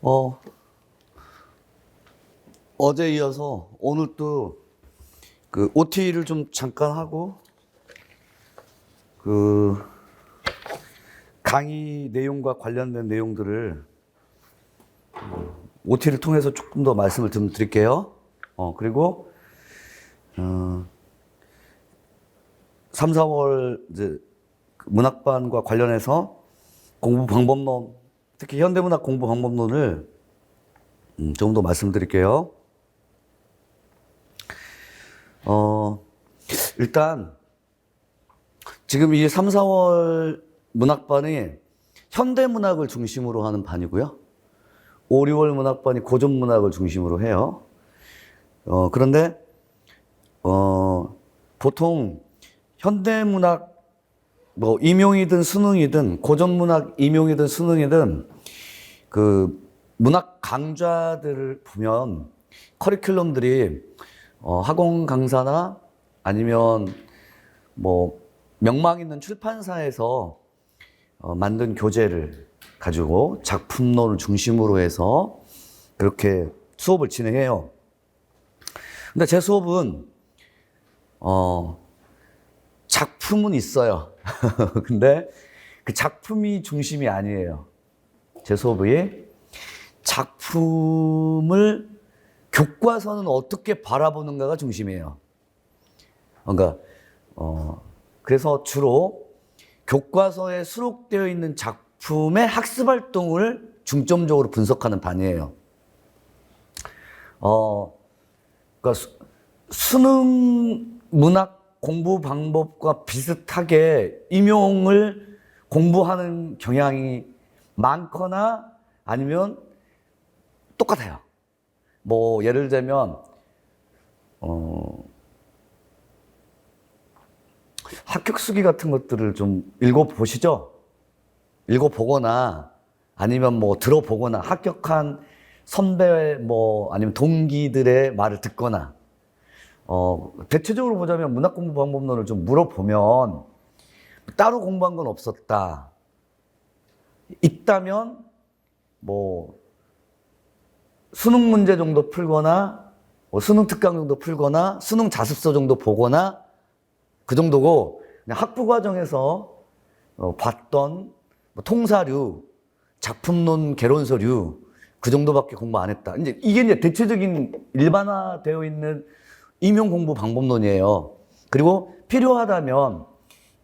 어, 어제 이어서 오늘 또 그 OT를 좀 잠깐 하고 그 강의 내용과 관련된 내용들을 OT를 통해서 조금 더 말씀을 좀 드릴게요. 그리고 3, 4월 이제 문학반과 관련해서 공부 방법론, 특히 현대문학 공부 방법론을 조금 더 말씀드릴게요. 일단 지금 이 3, 4월 문학반이 현대문학을 중심으로 하는 반이고요. 5, 6월 문학반이 고전문학을 중심으로 해요. 그런데 보통 현대문학 뭐 임용이든 수능이든 고전문학 임용이든 수능이든 그 문학 강좌들을 보면 커리큘럼들이 학원 강사나 아니면 뭐 명망 있는 출판사에서 만든 교재를 가지고 작품론을 중심으로 해서 그렇게 수업을 진행해요. 근데 제 수업은 작품은 있어요. 근데 그 작품이 중심이 아니에요. 제 수업이 작품을 교과서는 어떻게 바라보는가가 중심이에요. 그러니까 그래서 주로 교과서에 수록되어 있는 작품의 학습 활동을 중점적으로 분석하는 반이에요. 그러니까 수능 문학 공부 방법과 비슷하게 임용을 공부하는 경향이 많거나 아니면 똑같아요. 뭐 예를 들면 합격수기 같은 것들을 좀 읽어보시죠. 읽어보거나 아니면 뭐 들어보거나 합격한 선배 뭐 아니면 동기들의 말을 듣거나 대체적으로 보자면 문학공부 방법론을 좀 물어보면 따로 공부한 건 없었다. 있다면 뭐 수능 문제 정도 풀거나 뭐 수능 특강 정도 풀거나 수능 자습서 정도 보거나 그 정도고 그냥 학부 과정에서 봤던 뭐 통사류, 작품론 개론서류 그 정도밖에 공부 안 했다. 이게 대체적인 일반화되어 있는 임용 공부 방법론이에요. 그리고 필요하다면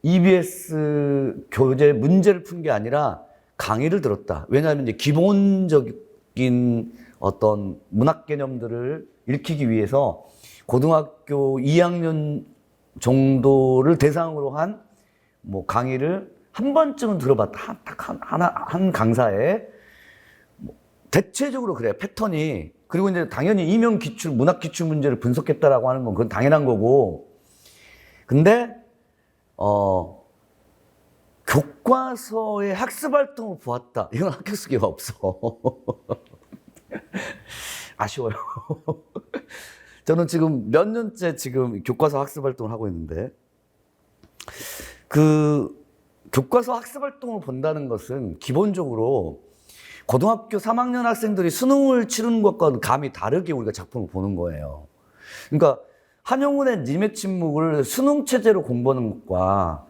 EBS 교재 문제를 푼 게 아니라 강의를 들었다. 왜냐하면 이제 기본적인 어떤 문학 개념들을 익히기 위해서 고등학교 2학년 정도를 대상으로 한 뭐 강의를 한 번쯤은 들어봤다. 한 강사에 대체적으로 그래요. 패턴이. 그리고 이제 당연히 임용 기출, 문학 기출 문제를 분석했다라고 하는 건 그건 당연한 거고. 근데 교과서의 학습 활동을 보았다. 이건 합격수기가 없어. 아쉬워요. 저는 지금 몇 년째 지금 교과서 학습 활동을 하고 있는데, 그 교과서 학습 활동을 본다는 것은 기본적으로 고등학교 3학년 학생들이 수능을 치르는 것과는 감이 다르게 우리가 작품을 보는 거예요. 그러니까 한용운의 님의 침묵을 수능 체제로 공부하는 것과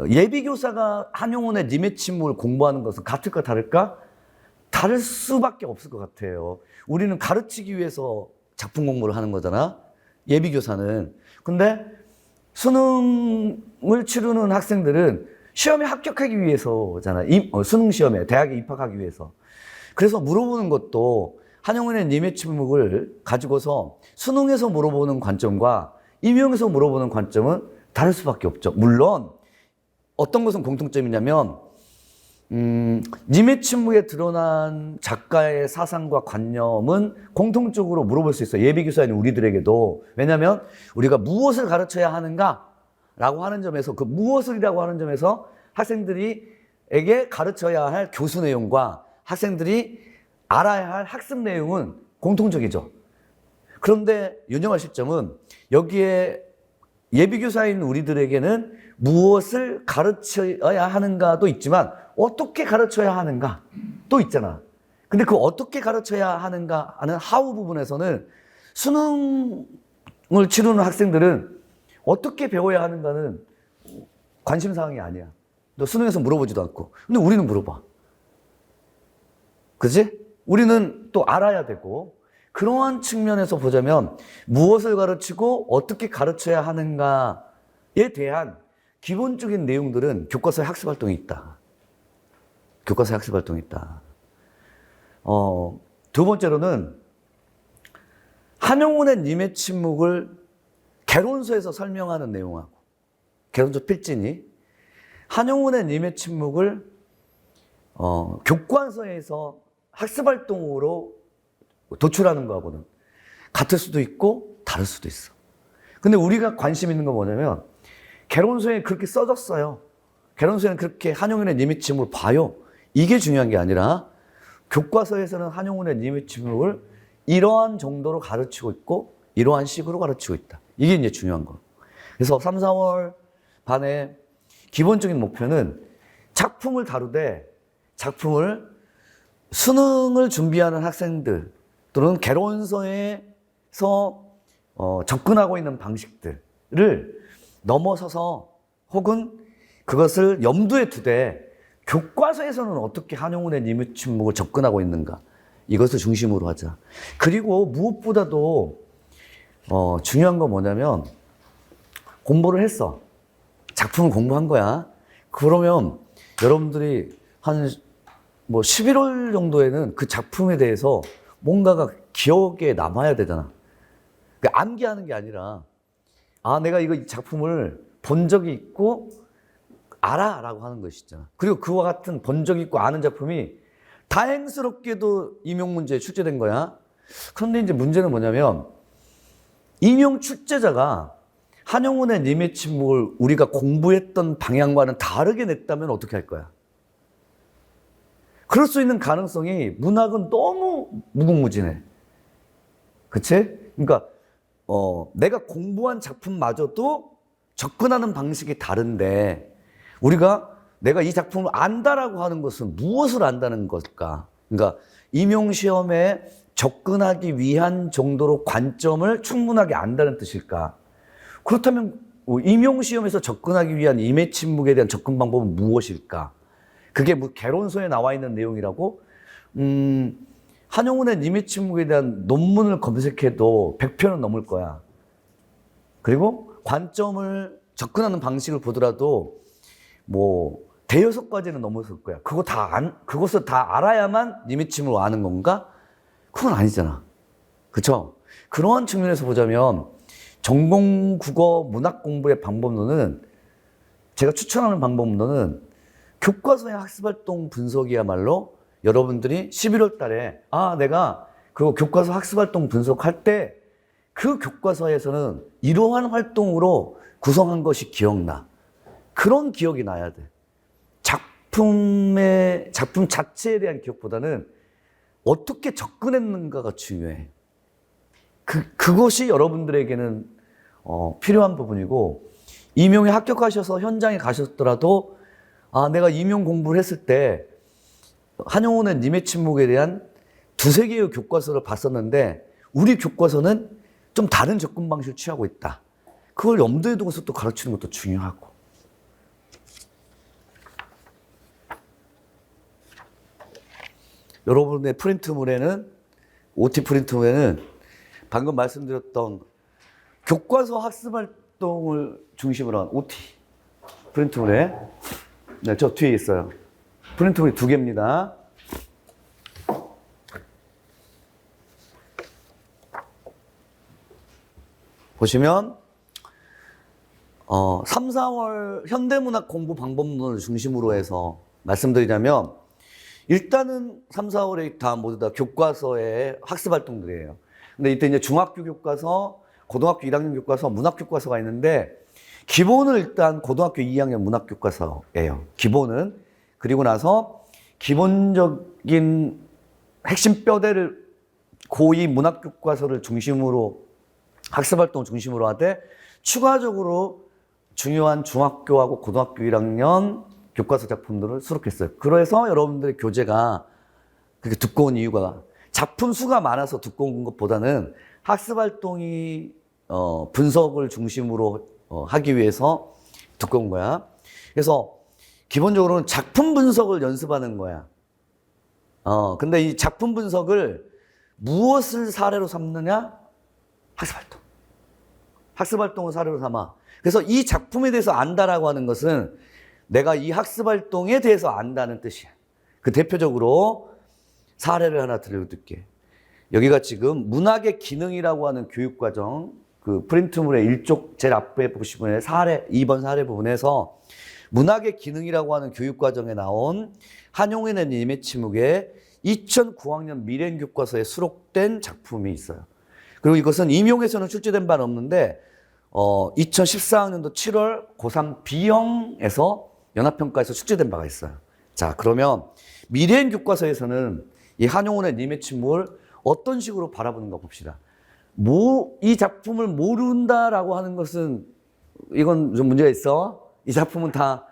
예비교사가 한용운의 님의 침묵을 공부하는 것은 같을까 다를까? 다를 수밖에 없을 것 같아요. 우리는 가르치기 위해서 작품 공부를 하는 거잖아. 예비교사는. 근데 수능을 치르는 학생들은 시험에 합격하기 위해서잖아. 수능 시험에, 대학에 입학하기 위해서. 그래서 물어보는 것도 한용운의 님의 침묵을 가지고서 수능에서 물어보는 관점과 임용에서 물어보는 관점은 다를 수밖에 없죠. 물론 어떤 것은 공통점이냐면 님의 침묵에 드러난 작가의 사상과 관념은 공통적으로 물어볼 수 있어요. 예비교사인 우리들에게도. 왜냐하면 우리가 무엇을 가르쳐야 하는가? 라고 하는 점에서 그 무엇을이라고 하는 점에서 학생들에게 가르쳐야 할 교수 내용과 학생들이 알아야 할 학습 내용은 공통적이죠. 그런데 유념하실 시점은 여기에 예비교사인 우리들에게는 무엇을 가르쳐야 하는가도 있지만 어떻게 가르쳐야 하는가? 또 있잖아. 근데 그 어떻게 가르쳐야 하는가 하는 하우 부분에서는 수능을 치르는 학생들은 어떻게 배워야 하는가는 관심사항이 아니야. 너 수능에서 물어보지도 않고. 근데 우리는 물어봐. 그지? 우리는 또 알아야 되고, 그러한 측면에서 보자면 무엇을 가르치고 어떻게 가르쳐야 하는가에 대한 기본적인 내용들은 교과서에 학습 활동이 있다. 교과서에 학습 활동이 있다. 두 번째로는 한용운의 님의 침묵을 개론서에서 설명하는 내용하고, 개론서 필진이 한용운의 님의 침묵을 교과서에서 학습활동으로 도출하는 거하고는 같을 수도 있고 다를 수도 있어. 근데 우리가 관심 있는 건 뭐냐면 개론서에 그렇게 써졌어요. 개론서에는 그렇게 한용운의 님의 침묵을 봐요. 이게 중요한 게 아니라 교과서에서는 한용운의 님의 침묵을 이러한 정도로 가르치고 있고 이러한 식으로 가르치고 있다. 이게 이제 중요한 거. 그래서 3, 4월 반의 기본적인 목표는 작품을 다루되 작품을 수능을 준비하는 학생들 또는 개론서에서 접근하고 있는 방식들을 넘어서서 혹은 그것을 염두에 두되 교과서에서는 어떻게 한용운의 님의 침묵을 접근하고 있는가, 이것을 중심으로 하자. 그리고 무엇보다도 중요한 건 뭐냐면 공부를 했어. 작품을 공부한 거야. 그러면 여러분들이 한 11월 정도에는 그 작품에 대해서 뭔가가 기억에 남아야 되잖아. 그러니까 암기하는 게 아니라 내가 이 작품을 본 적이 있고 알아 라고 하는 것이 있잖아. 그리고 그와 같은 본 적이 있고 아는 작품이 다행스럽게도 임용 문제에 출제된 거야. 그런데 이제 문제는 뭐냐면 임용 출제자가 한용운의 님의 침묵을 우리가 공부했던 방향과는 다르게 냈다면 어떻게 할 거야? 그럴 수 있는 가능성이 문학은 너무 무궁무진해. 그치? 그러니까 내가 공부한 작품마저도 접근하는 방식이 다른데 내가 이 작품을 안다라고 하는 것은 무엇을 안다는 걸까? 그러니까 임용시험에 접근하기 위한 정도로 관점을 충분하게 안다는 뜻일까? 그렇다면 임용시험에서 접근하기 위한 임의 침묵에 대한 접근 방법은 무엇일까? 그게 개론서에 나와 있는 내용이라고? 한용운의 님의 침묵에 대한 논문을 검색해도 100편은 넘을 거야. 그리고 관점을 접근하는 방식을 보더라도 대여섯 가지는 넘었을 거야. 그것을 다 알아야만 님의 침묵을 아는 건가? 그건 아니잖아. 그쵸? 그러한 측면에서 보자면 전공 국어 문학 공부의 방법론은, 제가 추천하는 방법론은 교과서의 학습활동 분석이야말로 여러분들이 11월 달에 내가 그 교과서 학습활동 분석할 때 그 교과서에서는 이러한 활동으로 구성한 것이 기억나. 그런 기억이 나야 돼. 작품 자체에 대한 기억보다는 어떻게 접근했는가가 중요해. 그것이 여러분들에게는 필요한 부분이고, 임용에 합격하셔서 현장에 가셨더라도 내가 임용 공부를 했을 때 한용운의 님의 침묵에 대한 두세 개의 교과서를 봤었는데 우리 교과서는 좀 다른 접근 방식을 취하고 있다. 그걸 염두에 두고서 또 가르치는 것도 중요하고. 여러분의 프린트물에는, OT 프린트물에는 방금 말씀드렸던 교과서 학습활동을 중심으로 한 OT 프린트물에, 저 뒤에 있어요. 프린트물이 2개입니다. 보시면 3, 4월 현대문학 공부 방법론을 중심으로 해서 말씀드리자면, 일단은 3, 4월에 모두 다 교과서의 학습 활동들이에요. 근데 이때 이제 중학교 교과서, 고등학교 1학년 교과서, 문학 교과서가 있는데, 기본은 일단 고등학교 2학년 문학 교과서예요. 기본은. 그리고 나서 기본적인 핵심 뼈대를 고2 문학 교과서를 중심으로 학습 활동을 중심으로 하되, 추가적으로 중요한 중학교하고 고등학교 1학년 교과서 작품들을 수록했어요. 그래서 여러분들의 교재가 그렇게 두꺼운 이유가 작품 수가 많아서 두꺼운 것보다는 학습 활동이 분석을 중심으로 하기 위해서 두꺼운 거야. 그래서 기본적으로는 작품 분석을 연습하는 거야. 근데 이 작품 분석을 무엇을 사례로 삼느냐? 학습 활동. 학습 활동을 사례로 삼아. 그래서 이 작품에 대해서 안다라고 하는 것은 내가 이 학습 활동에 대해서 안다는 뜻이야. 그 대표적으로 사례를 하나 들려드릴게. 여기가 지금 문학의 기능이라고 하는 교육과정, 그 프린트물의 1쪽 제일 앞에 보시면 사례, 2번 사례 부분에서 문학의 기능이라고 하는 교육과정에 나온 한용인의 님의 침묵에 2009학년 미래교과서에 수록된 작품이 있어요. 그리고 이것은 임용에서는 출제된 바는 없는데 2014학년도 7월 고3 B형에서 연합평가에서 출제된 바가 있어요. 자, 그러면 미래교과서에서는 이 한용운의 님의 침묵을 어떤 식으로 바라보는가 봅시다. 이 작품을 모른다라고 하는 것은 이건 좀 문제가 있어. 이 작품은 다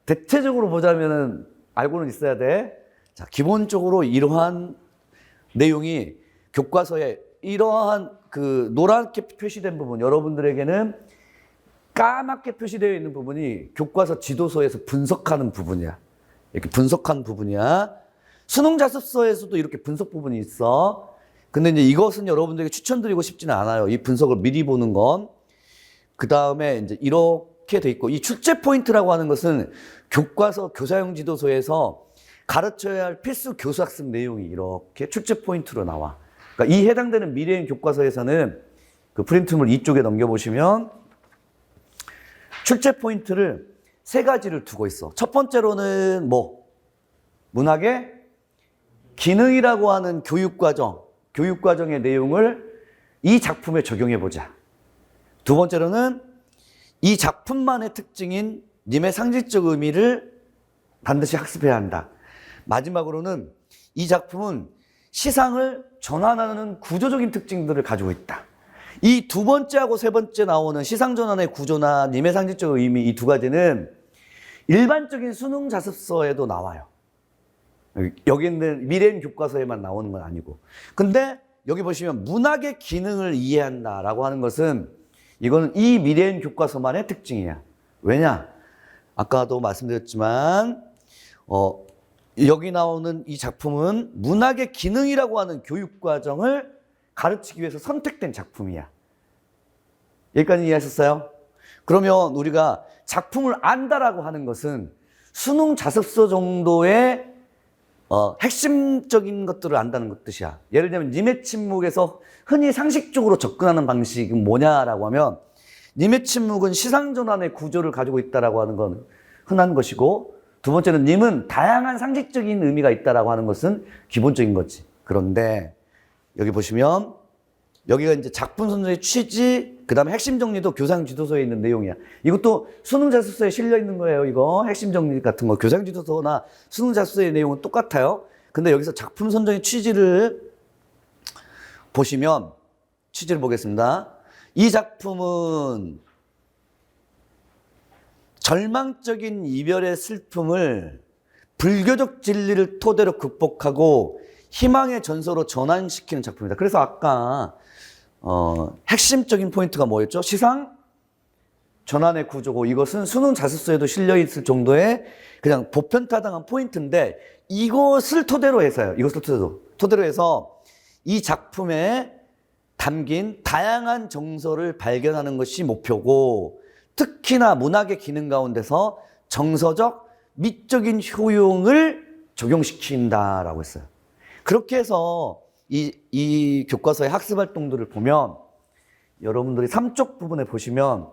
대체적으로 보자면은 알고는 있어야 돼. 자, 기본적으로 이러한 내용이 교과서에 이러한 그 노랗게 표시된 부분, 여러분들에게는 까맣게 표시되어 있는 부분이 교과서 지도서에서 분석하는 부분이야. 이렇게 분석한 부분이야. 수능 자습서에서도 이렇게 분석 부분이 있어. 근데 이제 이것은 여러분들에게 추천드리고 싶지는 않아요. 이 분석을 미리 보는 건. 그 다음에 이제 이렇게 돼 있고, 이 출제 포인트라고 하는 것은 교과서 교사용 지도서에서 가르쳐야 할 필수 교수학습 내용이 이렇게 출제 포인트로 나와. 그러니까 이 해당되는 미래인 교과서에서는 그 프린트물 이쪽에 넘겨보시면 출제 포인트를 3가지를 두고 있어. 첫 번째로는 문학의 기능이라고 하는 교육과정의 내용을 이 작품에 적용해보자. 두 번째로는 이 작품만의 특징인 님의 상징적 의미를 반드시 학습해야 한다. 마지막으로는 이 작품은 시상을 전환하는 구조적인 특징들을 가지고 있다. 이 두 번째하고 세 번째 나오는 시상 전환의 구조나 님의 상징적 의미, 이 두 가지는 일반적인 수능 자습서에도 나와요. 여기 있는 미래인 교과서에만 나오는 건 아니고. 근데 여기 보시면 문학의 기능을 이해한다라고 하는 것은 이거는 이 미래인 교과서만의 특징이야. 왜냐? 아까도 말씀드렸지만 여기 나오는 이 작품은 문학의 기능이라고 하는 교육과정을 가르치기 위해서 선택된 작품이야. 여기까지 이해하셨어요? 그러면 우리가 작품을 안다라고 하는 것은 수능 자습서 정도의 핵심적인 것들을 안다는 뜻이야. 예를 들면 님의 침묵에서 흔히 상식적으로 접근하는 방식은 뭐냐라고 하면 님의 침묵은 시상전환의 구조를 가지고 있다라고 하는 건 흔한 것이고, 두 번째는 님은 다양한 상식적인 의미가 있다라고 하는 것은 기본적인 거지. 그런데 여기 보시면 여기가 이제 작품 선정의 취지, 그 다음에 핵심 정리도 교사용 지도서에 있는 내용이야. 이것도 수능 자습서에 실려 있는 거예요. 이거 핵심 정리 같은 거 교사용 지도서나 수능 자습서의 내용은 똑같아요. 근데 여기서 작품 선정의 취지를 보시면 취지를 보겠습니다. 이 작품은 절망적인 이별의 슬픔을 불교적 진리를 토대로 극복하고 희망의 전서로 전환시키는 작품이다. 그래서 아까 핵심적인 포인트가 뭐였죠? 시상 전환의 구조고, 이것은 수능 자습서에도 실려 있을 정도의 그냥 보편타당한 포인트인데, 이것을 토대로 해서요. 이것을 토대로 해서 이 작품에 담긴 다양한 정서를 발견하는 것이 목표고, 특히나 문학의 기능 가운데서 정서적, 미적인 효용을 적용시킨다라고 했어요. 그렇게 해서 이 교과서의 학습 활동들을 보면 여러분들이 3쪽 부분에 보시면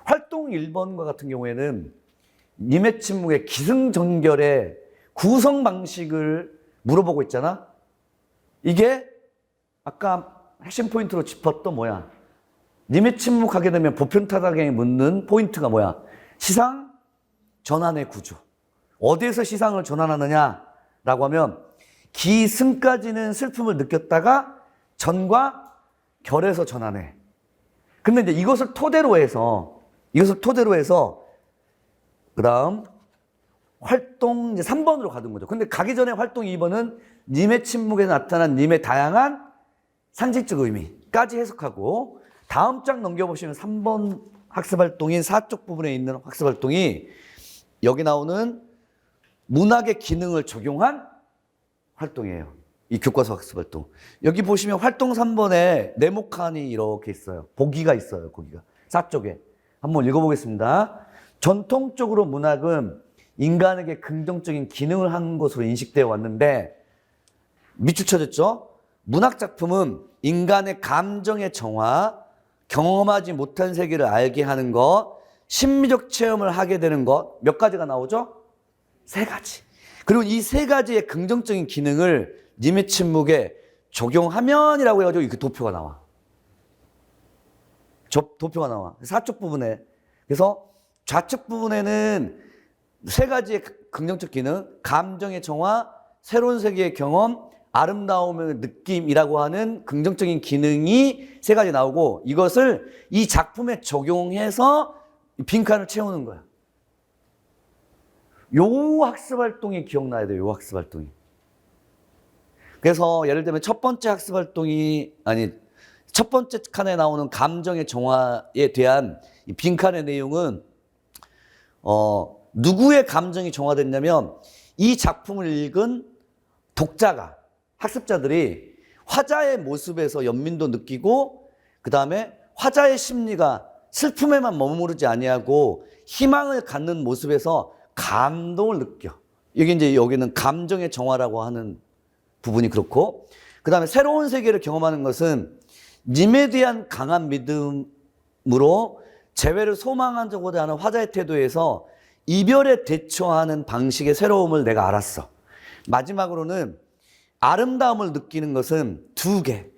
활동 1번과 같은 경우에는 님의 침묵의 기승전결의 구성 방식을 물어보고 있잖아. 이게 아까 핵심 포인트로 짚었던 뭐야? 님의 침묵하게 되면 보편타당하게 묻는 포인트가 뭐야? 시상 전환의 구조. 어디에서 시상을 전환하느냐라고 하면 기승까지는 슬픔을 느꼈다가 전과 결에서 전환해. 근데 이제 이것을 토대로 해서 그다음 활동 이제 3번으로 가는 거죠. 근데 가기 전에 활동 2번은 님의 침묵에 나타난 님의 다양한 상징적 의미까지 해석하고 다음 장 넘겨보시면 3번 학습활동인 4쪽 부분에 있는 학습활동이 여기 나오는 문학의 기능을 적용한 활동이에요. 이 교과서 학습활동. 여기 보시면 활동 3번에 네모칸이 이렇게 있어요. 보기가 있어요. 거기가 4쪽에. 한번 읽어보겠습니다. 전통적으로 문학은 인간에게 긍정적인 기능을 하는 것으로 인식되어 왔는데 밑줄 쳐졌죠? 문학 작품은 인간의 감정의 정화, 경험하지 못한 세계를 알게 하는 것, 심미적 체험을 하게 되는 것, 몇 가지가 나오죠? 3가지. 그리고 이 3가지의 긍정적인 기능을 님의 침묵에 적용하면이라고 해가지고 이렇게 도표가 나와. 도표가 나와. 4쪽 부분에. 그래서 좌측 부분에는 3가지의 긍정적 기능, 감정의 정화, 새로운 세계의 경험, 아름다움의 느낌이라고 하는 긍정적인 기능이 3가지 나오고 이것을 이 작품에 적용해서 빈칸을 채우는 거야. 요 학습활동이 기억나야 돼요. 요 학습활동이. 그래서 예를 들면 첫 번째 칸에 나오는 감정의 정화에 대한 이 빈칸의 내용은 누구의 감정이 정화됐냐면 이 작품을 읽은 독자가 학습자들이 화자의 모습에서 연민도 느끼고 그 다음에 화자의 심리가 슬픔에만 머무르지 아니하고 희망을 갖는 모습에서 감동을 느껴. 이게 이제 여기는 감정의 정화라고 하는 부분이 그렇고 그 다음에 새로운 세계를 경험하는 것은 님에 대한 강한 믿음으로 재회를 소망하고자 하는 화자의 태도에서 이별에 대처하는 방식의 새로움을 내가 알았어. 마지막으로는 아름다움을 느끼는 것은 2개.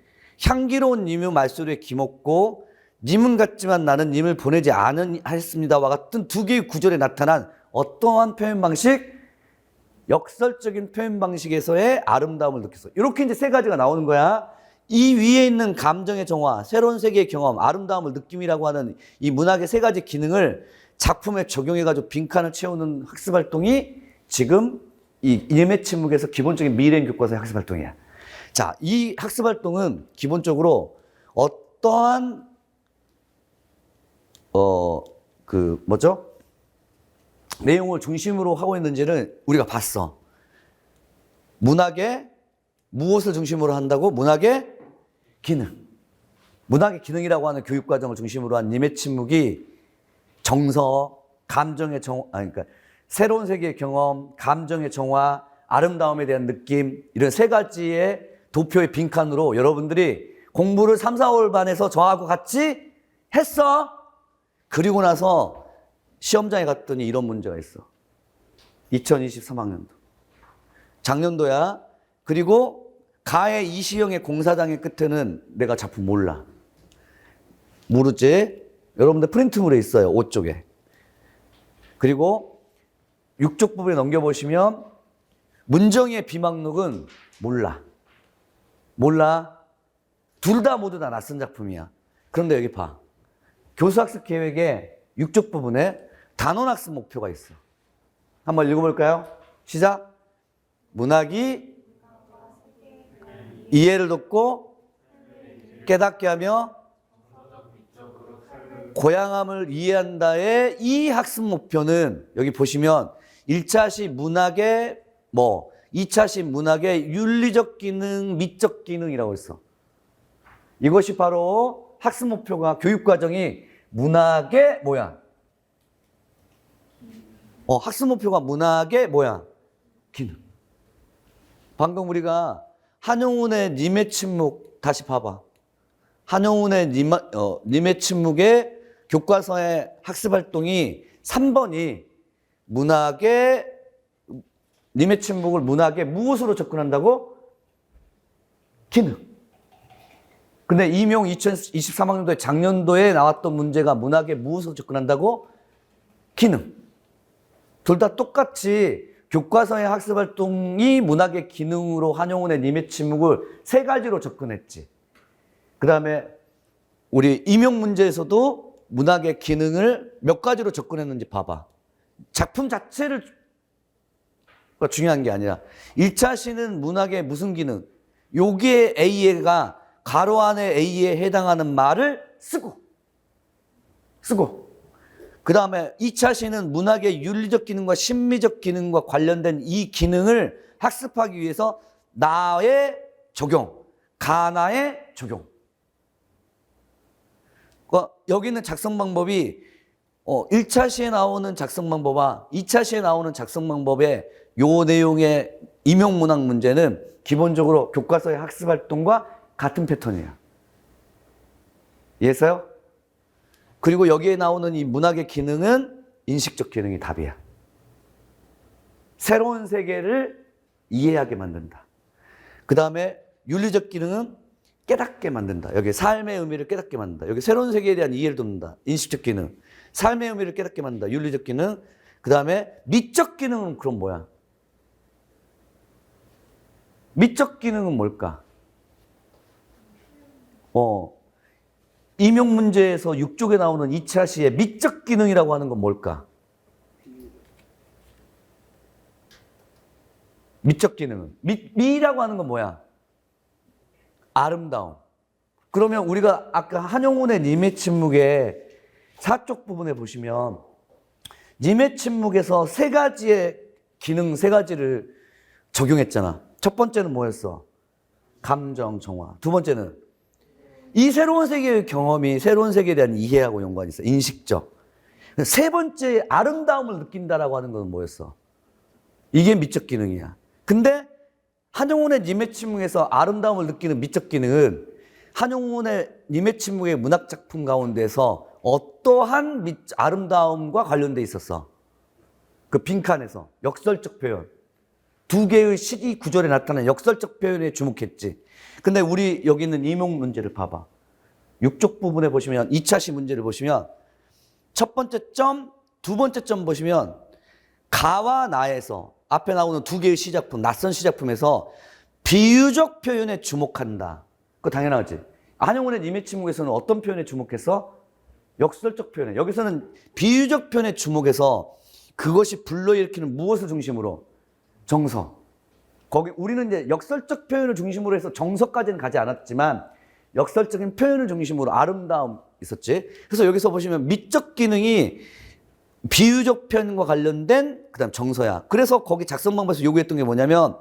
향기로운 님의 말소리에 기먹고 님은 같지만 나는 님을 보내지 않았습니다와 같은 2개의 구절에 나타난 어떠한 표현 방식? 역설적인 표현 방식에서의 아름다움을 느꼈어. 이렇게 이제 3가지가 나오는 거야. 이 위에 있는 감정의 정화, 새로운 세계의 경험, 아름다움을 느낌이라고 하는 이 문학의 3가지 기능을 작품에 적용해가지고 빈칸을 채우는 학습활동이 지금 이 님의 침묵에서 기본적인 미래인 교과서의 학습활동이야. 자, 이 학습활동은 기본적으로 어떠한 내용을 중심으로 하고 있는지는 우리가 봤어. 문학의 무엇을 중심으로 한다고? 문학의 기능. 문학의 기능이라고 하는 교육과정을 중심으로 한 님의 침묵이 정서, 감정의 그러니까 새로운 세계의 경험, 감정의 정화, 아름다움에 대한 느낌 이런 3가지의 도표의 빈칸으로 여러분들이 공부를 3, 4월 반에서 저하고 같이 했어. 그리고 나서 시험장에 갔더니 이런 문제가 있어. 2023학년도. 작년도야. 그리고 가의 이시영의 공사장의 끝에는 내가 작품 몰라. 모르지? 여러분들 프린트물에 있어요. 5쪽에. 그리고 6쪽 부분에 넘겨보시면 문정희의 비망록은 몰라. 몰라. 둘 다 모두 다 낯선 작품이야. 그런데 여기 봐. 교수학습 계획에 6쪽 부분에 단원학습 목표가 있어. 한번 읽어볼까요? 시작. 문학이 이해를 돕고 깨닫게 하며 고양함을 이해한다의 이 학습 목표는 여기 보시면 1차시 문학의 2차시 문학의 윤리적 기능, 미적 기능이라고 했어. 이것이 바로 학습 목표가 교육과정이 문학의 뭐야? 학습 목표가 문학의 뭐야? 기능. 방금 우리가 한용운의 님의 침묵 다시 봐봐. 한용운의 님의 침묵의 교과서의 학습활동이 3번이 님의 침묵을 문학의 무엇으로 접근한다고? 기능. 근데 이명 2023학년도에 작년도에 나왔던 문제가 문학의 무엇으로 접근한다고? 기능. 둘 다 똑같이 교과서의 학습활동이 문학의 기능으로 한용운의 님의 침묵을 3가지로 접근했지. 그 다음에 우리 임용 문제에서도 문학의 기능을 몇 가지로 접근했는지 봐봐. 작품 자체를 중요한 게 아니라 1차 시는 문학의 무슨 기능? 여기에 A가 가로 안에 A에 해당하는 말을 쓰고 그 다음에 2차 시는 문학의 윤리적 기능과 심미적 기능과 관련된 이 기능을 학습하기 위해서 나의 적용, 가나의 적용. 여기 있는 작성 방법이 1차 시에 나오는 작성 방법과 2차 시에 나오는 작성 방법의 요 내용의 임용문학 문제는 기본적으로 교과서의 학습활동과 같은 패턴이에요. 이해했어요? 그리고 여기에 나오는 이 문학의 기능은 인식적 기능이 답이야. 새로운 세계를 이해하게 만든다. 그 다음에 윤리적 기능은 깨닫게 만든다. 여기 삶의 의미를 깨닫게 만든다. 여기 새로운 세계에 대한 이해를 돕는다. 인식적 기능. 삶의 의미를 깨닫게 만든다. 윤리적 기능. 그 다음에 미적 기능은 그럼 뭐야? 미적 기능은 뭘까? 임용 문제에서 6쪽에 나오는 2차 시의 미적 기능이라고 하는 건 뭘까? 미적 기능은 미라고 하는 건 뭐야? 아름다움. 그러면 우리가 아까 한용운의 님의 침묵의 4쪽 부분에 보시면 님의 침묵에서 세 가지의 기능 세 가지를 적용했잖아. 첫 번째는 뭐였어? 감정, 정화. 두 번째는 이 새로운 세계의 경험이 새로운 세계에 대한 이해하고 연관이 있어. 인식적. 세 번째 아름다움을 느낀다라고 하는 건 뭐였어? 이게 미적 기능이야. 근데 한용운의 님의 침묵에서 아름다움을 느끼는 미적 기능은 한용운의 님의 침묵의 문학 작품 가운데서 어떠한 아름다움과 관련돼 있었어? 그 빈칸에서 역설적 표현. 두 개의 시기 구절에 나타나는 역설적 표현에 주목했지. 근데 우리 여기 있는 임용 문제를 봐봐. 6쪽 부분에 보시면 2차 시 문제를 보시면 첫 번째 점, 두 번째 점 보시면 가와 나에서 앞에 나오는 두 개의 시작품, 낯선 시작품에서 비유적 표현에 주목한다. 그거 당연하지. 한용운의 님의 침묵에서는 어떤 표현에 주목해서? 역설적 표현에. 여기서는 비유적 표현에 주목해서 그것이 불러일으키는 무엇을 중심으로? 정서. 거기 우리는 이제 역설적 표현을 중심으로 해서 정서까지는 가지 않았지만 역설적인 표현을 중심으로 아름다움 있었지. 그래서 여기서 보시면 미적 기능이 비유적 표현과 관련된 그다음 정서야. 그래서 거기 작성 방법에서 요구했던 게 뭐냐면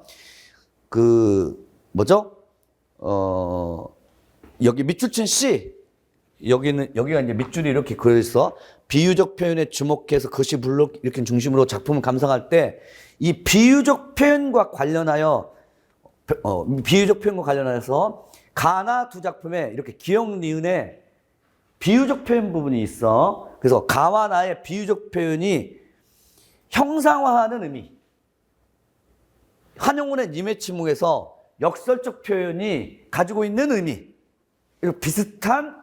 여기 밑줄 친 C 여기가 이제 밑줄이 이렇게 그려 있어. 비유적 표현에 주목해서 그것이 불러일으킨 중심으로 작품을 감상할 때 이 비유적 표현과 관련하여서 가나 두 작품에 이렇게 기역 니은에 비유적 표현 부분이 있어. 그래서 가와 나의 비유적 표현이 형상화하는 의미. 한용운의 님의 침묵에서 역설적 표현이 가지고 있는 의미. 이거 비슷한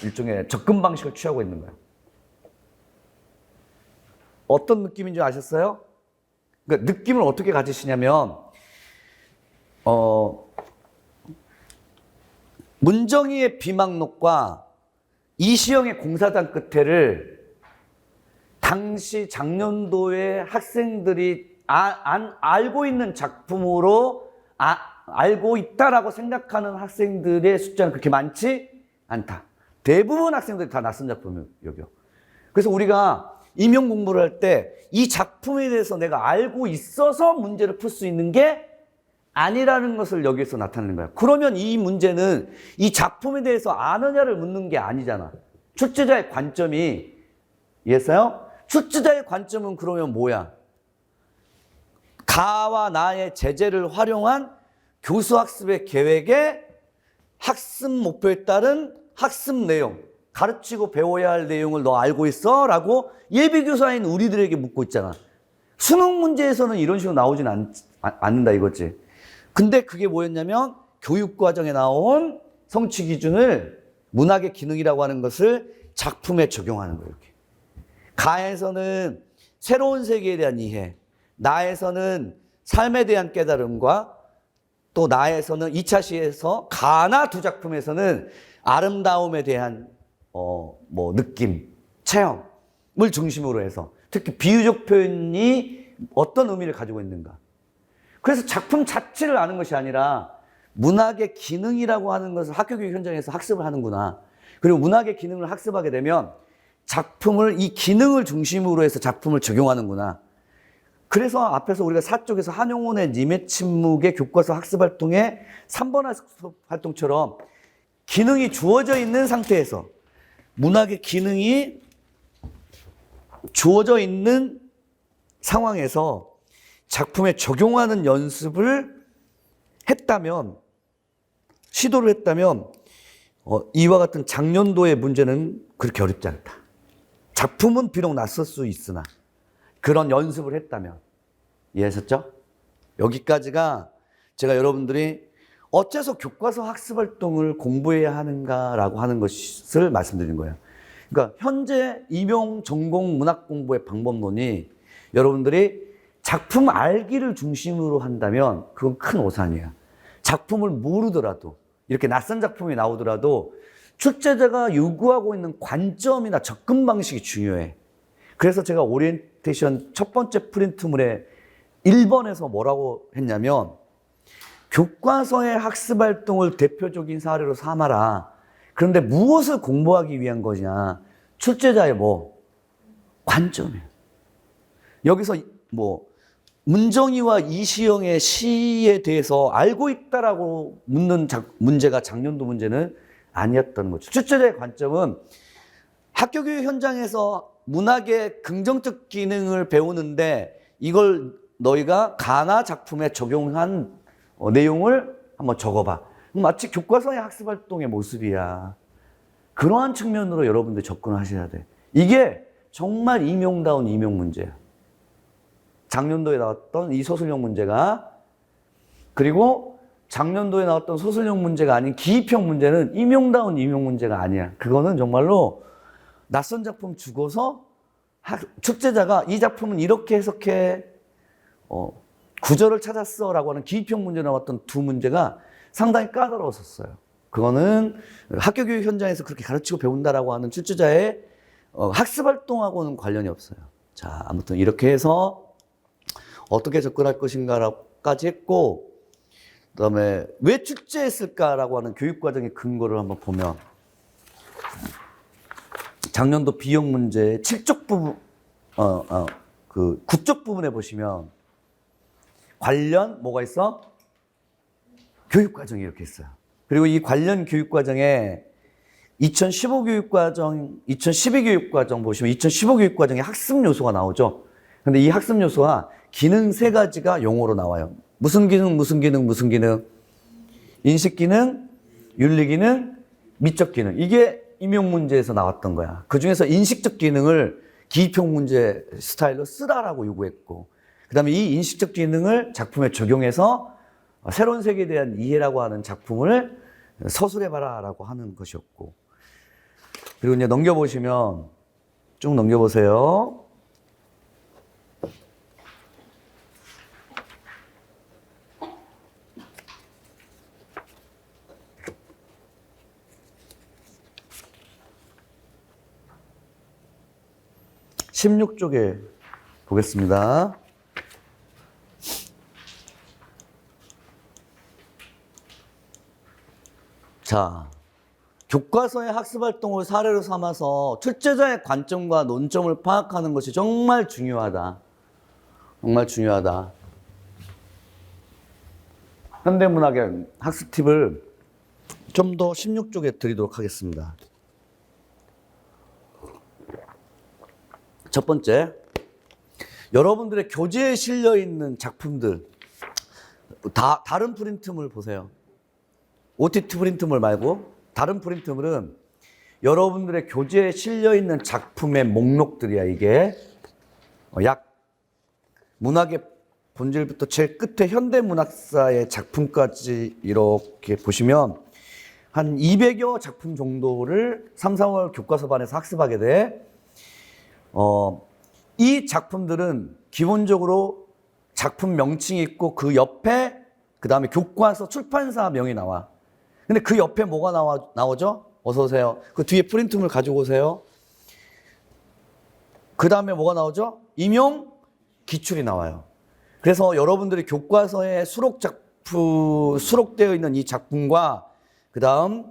일종의 접근 방식을 취하고 있는 거야. 어떤 느낌인지 아셨어요? 그러니까 느낌을 어떻게 가지시냐면 문정희의 비망록과 이시영의 공사장 끝에를 당시 작년도에 학생들이 알고 있는 작품으로 알고 있다라고 생각하는 학생들의 숫자는 그렇게 많지 않다. 대부분 학생들이 다 낯선 작품을 여겨. 그래서 우리가 임용 공부를 할 때 이 작품에 대해서 내가 알고 있어서 문제를 풀 수 있는 게 아니라는 것을 여기에서 나타내는 거야. 그러면 이 문제는 이 작품에 대해서 아느냐를 묻는 게 아니잖아. 출제자의 관점이, 이해했어요? 출제자의 관점은 그러면 뭐야? 가와 나의 제재를 활용한 교수학습의 계획에 학습 목표에 따른 학습 내용, 가르치고 배워야 할 내용을 너 알고 있어? 라고 예비교사인 우리들에게 묻고 있잖아. 수능 문제에서는 이런 식으로 나오진 않는다 이거지. 근데 그게 뭐였냐면 교육과정에 나온 성취 기준을 문학의 기능이라고 하는 것을 작품에 적용하는 거예요. 이렇게. 가에서는 새로운 세계에 대한 이해, 나에서는 삶에 대한 깨달음과 또 나에서는 2차 시에서 가나 두 작품에서는 아름다움에 대한 느낌, 체험을 중심으로 해서 특히 비유적 표현이 어떤 의미를 가지고 있는가. 그래서 작품 자체를 아는 것이 아니라 문학의 기능이라고 하는 것을 학교교육 현장에서 학습을 하는구나. 그리고 문학의 기능을 학습하게 되면 작품을 이 기능을 중심으로 해서 작품을 적용하는구나. 그래서 앞에서 우리가 4쪽에서 한용운의 님의 침묵의 교과서 학습 활동의 3번 학습 활동처럼 기능이 주어져 있는 상태에서 문학의 기능이 주어져 있는 상황에서 작품에 적용하는 연습을 했다면, 시도를 했다면 이와 같은 작년도의 문제는 그렇게 어렵지 않다. 작품은 비록 낯설 수 있으나 그런 연습을 했다면. 이해하셨죠? 여기까지가 제가 여러분들이 어째서 교과서 학습 활동을 공부해야 하는가라고 하는 것을 말씀드린 거예요. 그러니까 현재 임용 전공 문학 공부의 방법론이 여러분들이 작품 알기를 중심으로 한다면 그건 큰 오산이야. 작품을 모르더라도, 이렇게 낯선 작품이 나오더라도 출제자가 요구하고 있는 관점이나 접근 방식이 중요해. 그래서 제가 오리엔테이션 첫 번째 프린트물에 1번에서 뭐라고 했냐면, 교과서의 학습 활동을 대표적인 사례로 삼아라. 그런데 무엇을 공부하기 위한 거냐? 출제자의 관점이에요. 여기서 문정희와 이시영의 시에 대해서 알고 있다라고 묻는 문제가 작년도 문제는 아니었던 거죠. 출제자의 관점은 학교교육 현장에서 문학의 긍정적 기능을 배우는데 이걸 너희가 강화 작품에 적용한 내용을 한번 적어봐. 마치 교과서의 학습 활동의 모습이야. 그러한 측면으로 여러분들 접근을 하셔야 돼. 이게 정말 임용다운 임용 문제야. 작년도에 나왔던 이 소설용 문제가, 그리고 작년도에 나왔던 소설용 문제가 아닌 기입형 문제는 임용다운 임용 문제가 아니야. 그거는 정말로 낯선 작품 주고서 출제자가 이 작품은 이렇게 해석해, 구절을 찾았어 라고 하는 기입형 문제 나왔던 두 문제가 상당히 까다로웠었어요. 그거는 학교교육 현장에서 그렇게 가르치고 배운다라고 하는 출제자의 학습 활동하고는 관련이 없어요. 자, 아무튼 이렇게 해서 어떻게 접근할 것인가까지 했고, 그 다음에 왜 출제했을까라고 하는 교육과정의 근거를 한번 보면, 작년도 비용 문제 7쪽 부분, 그 9쪽 부분에 보시면 관련 뭐가 있어? 교육과정이 이렇게 있어요. 그리고 이 관련 교육과정에 2015 교육과정, 2012 교육과정 보시면 2015 교육과정에 학습 요소가 나오죠. 근데 이 학습 요소와 기능 3가지가 용어로 나와요. 무슨 기능, 무슨 기능, 무슨 기능? 인식 기능, 윤리 기능, 미적 기능. 이게 임용 문제에서 나왔던 거야. 그 중에서 인식적 기능을 기입형 문제 스타일로 쓰라라고 요구했고, 그 다음에 이 인식적 기능을 작품에 적용해서 새로운 세계에 대한 이해라고 하는 작품을 서술해봐라라고 하는 것이었고, 그리고 이제 넘겨보시면, 쭉 넘겨보세요. (16쪽에) 보겠습니다. 자, 교과서의 학습 활동을 사례로 삼아서 출제자의 관점과 논점을 파악하는 것이 정말 중요하다. 정말 중요하다. 현대문학의 학습 팁을 좀 더 16쪽에 드리도록 하겠습니다. 첫 번째, 여러분들의 교재에 실려 있는 작품들, 다른 프린트물 보세요. OTT 프린트물 말고 다른 프린트물은 여러분들의 교재에 실려 있는 작품의 목록들이야. 이게 문학의 본질부터 제일 끝에 현대문학사의 작품까지 이렇게 보시면 한 200여 작품 정도를 3, 4월 교과서반에서 학습하게 돼. 이 작품들은 기본적으로 작품 명칭이 있고 그 옆에 그 다음에 교과서 출판사 명이 나와. 근데 그 옆에 뭐가 나오죠? 어서 오세요. 그 뒤에 프린트물 가지고 오세요. 그 다음에 뭐가 나오죠? 임용 기출이 나와요. 그래서 여러분들이 교과서에 수록되어 있는 이 작품과 그 다음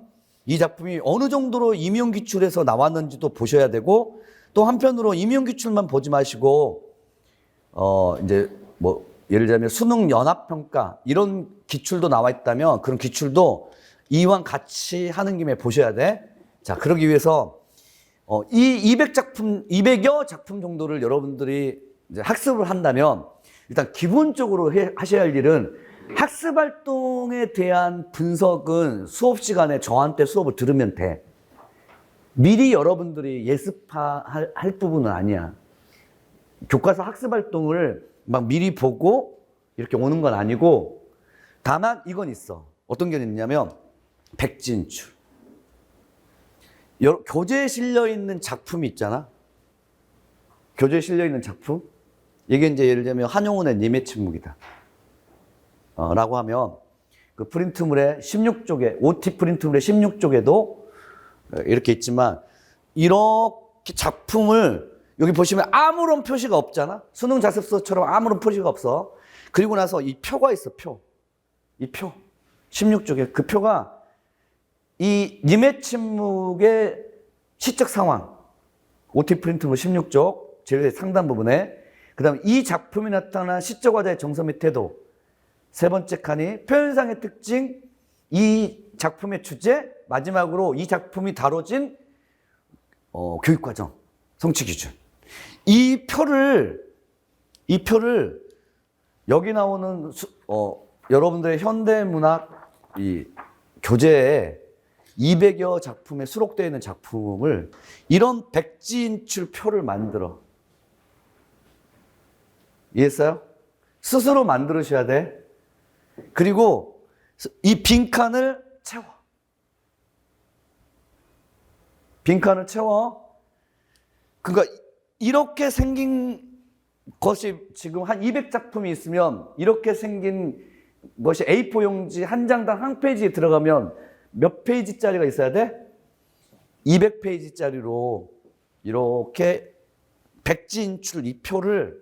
이 작품이 어느 정도로 임용기출에서 나왔는지도 보셔야 되고, 또 한편으로 임용기출만 보지 마시고 이제 뭐 예를 들면 수능 연합평가 이런 기출도 나와 있다면 그런 기출도 이왕 같이 하는 김에 보셔야 돼. 자, 그러기 위해서 이 200여 작품 정도를 여러분들이 이제 학습을 한다면 일단 기본적으로 하셔야 할 일은 학습 활동에 대한 분석은 수업 시간에 저한테 수업을 들으면 돼. 미리 여러분들이 예습할 부분은 아니야. 교과서 학습 활동을 막 미리 보고 이렇게 오는 건 아니고, 다만 이건 있어. 어떤 게 있냐면 백지인출. 교재에 실려 있는 작품이 있잖아. 교재에 실려 있는 작품. 이게 이제 예를 들면 한용운의 님의 침묵이다. 라고 하면 그 프린트물의 16쪽에, OT 프린트물의 16쪽에도 이렇게 있지만, 이렇게 작품을 여기 보시면 아무런 표시가 없잖아. 수능 자습서처럼 아무런 표시가 없어. 그리고 나서 이 표가 있어, 표. 이 표. 16쪽에 그 표가 이 님의 침묵의 시적 상황. OT 프린트물 16쪽 제일 상단 부분에, 그 다음에 이 작품이 나타난 시적 과자의 정서 및 태도. 세 번째 칸이 표현상의 특징, 이 작품의 주제, 마지막으로 이 작품이 다뤄진 교육과정, 성취기준. 이 표를 여기 나오는 여러분들의 현대문학 이 교재에 200여 작품에 수록되어 있는 작품을 이런 백지인출 표를 만들어. 이해했어요? 스스로 만들으셔야 돼. 그리고 이 빈칸을 채워. 빈칸을 채워. 그러니까 이렇게 생긴 것이 지금 한 200작품이 있으면 이렇게 생긴 것이 A4 용지 한 장당 한 페이지에 들어가면 몇 페이지짜리가 있어야 돼? 200페이지짜리로 이렇게 백지인출 이 표를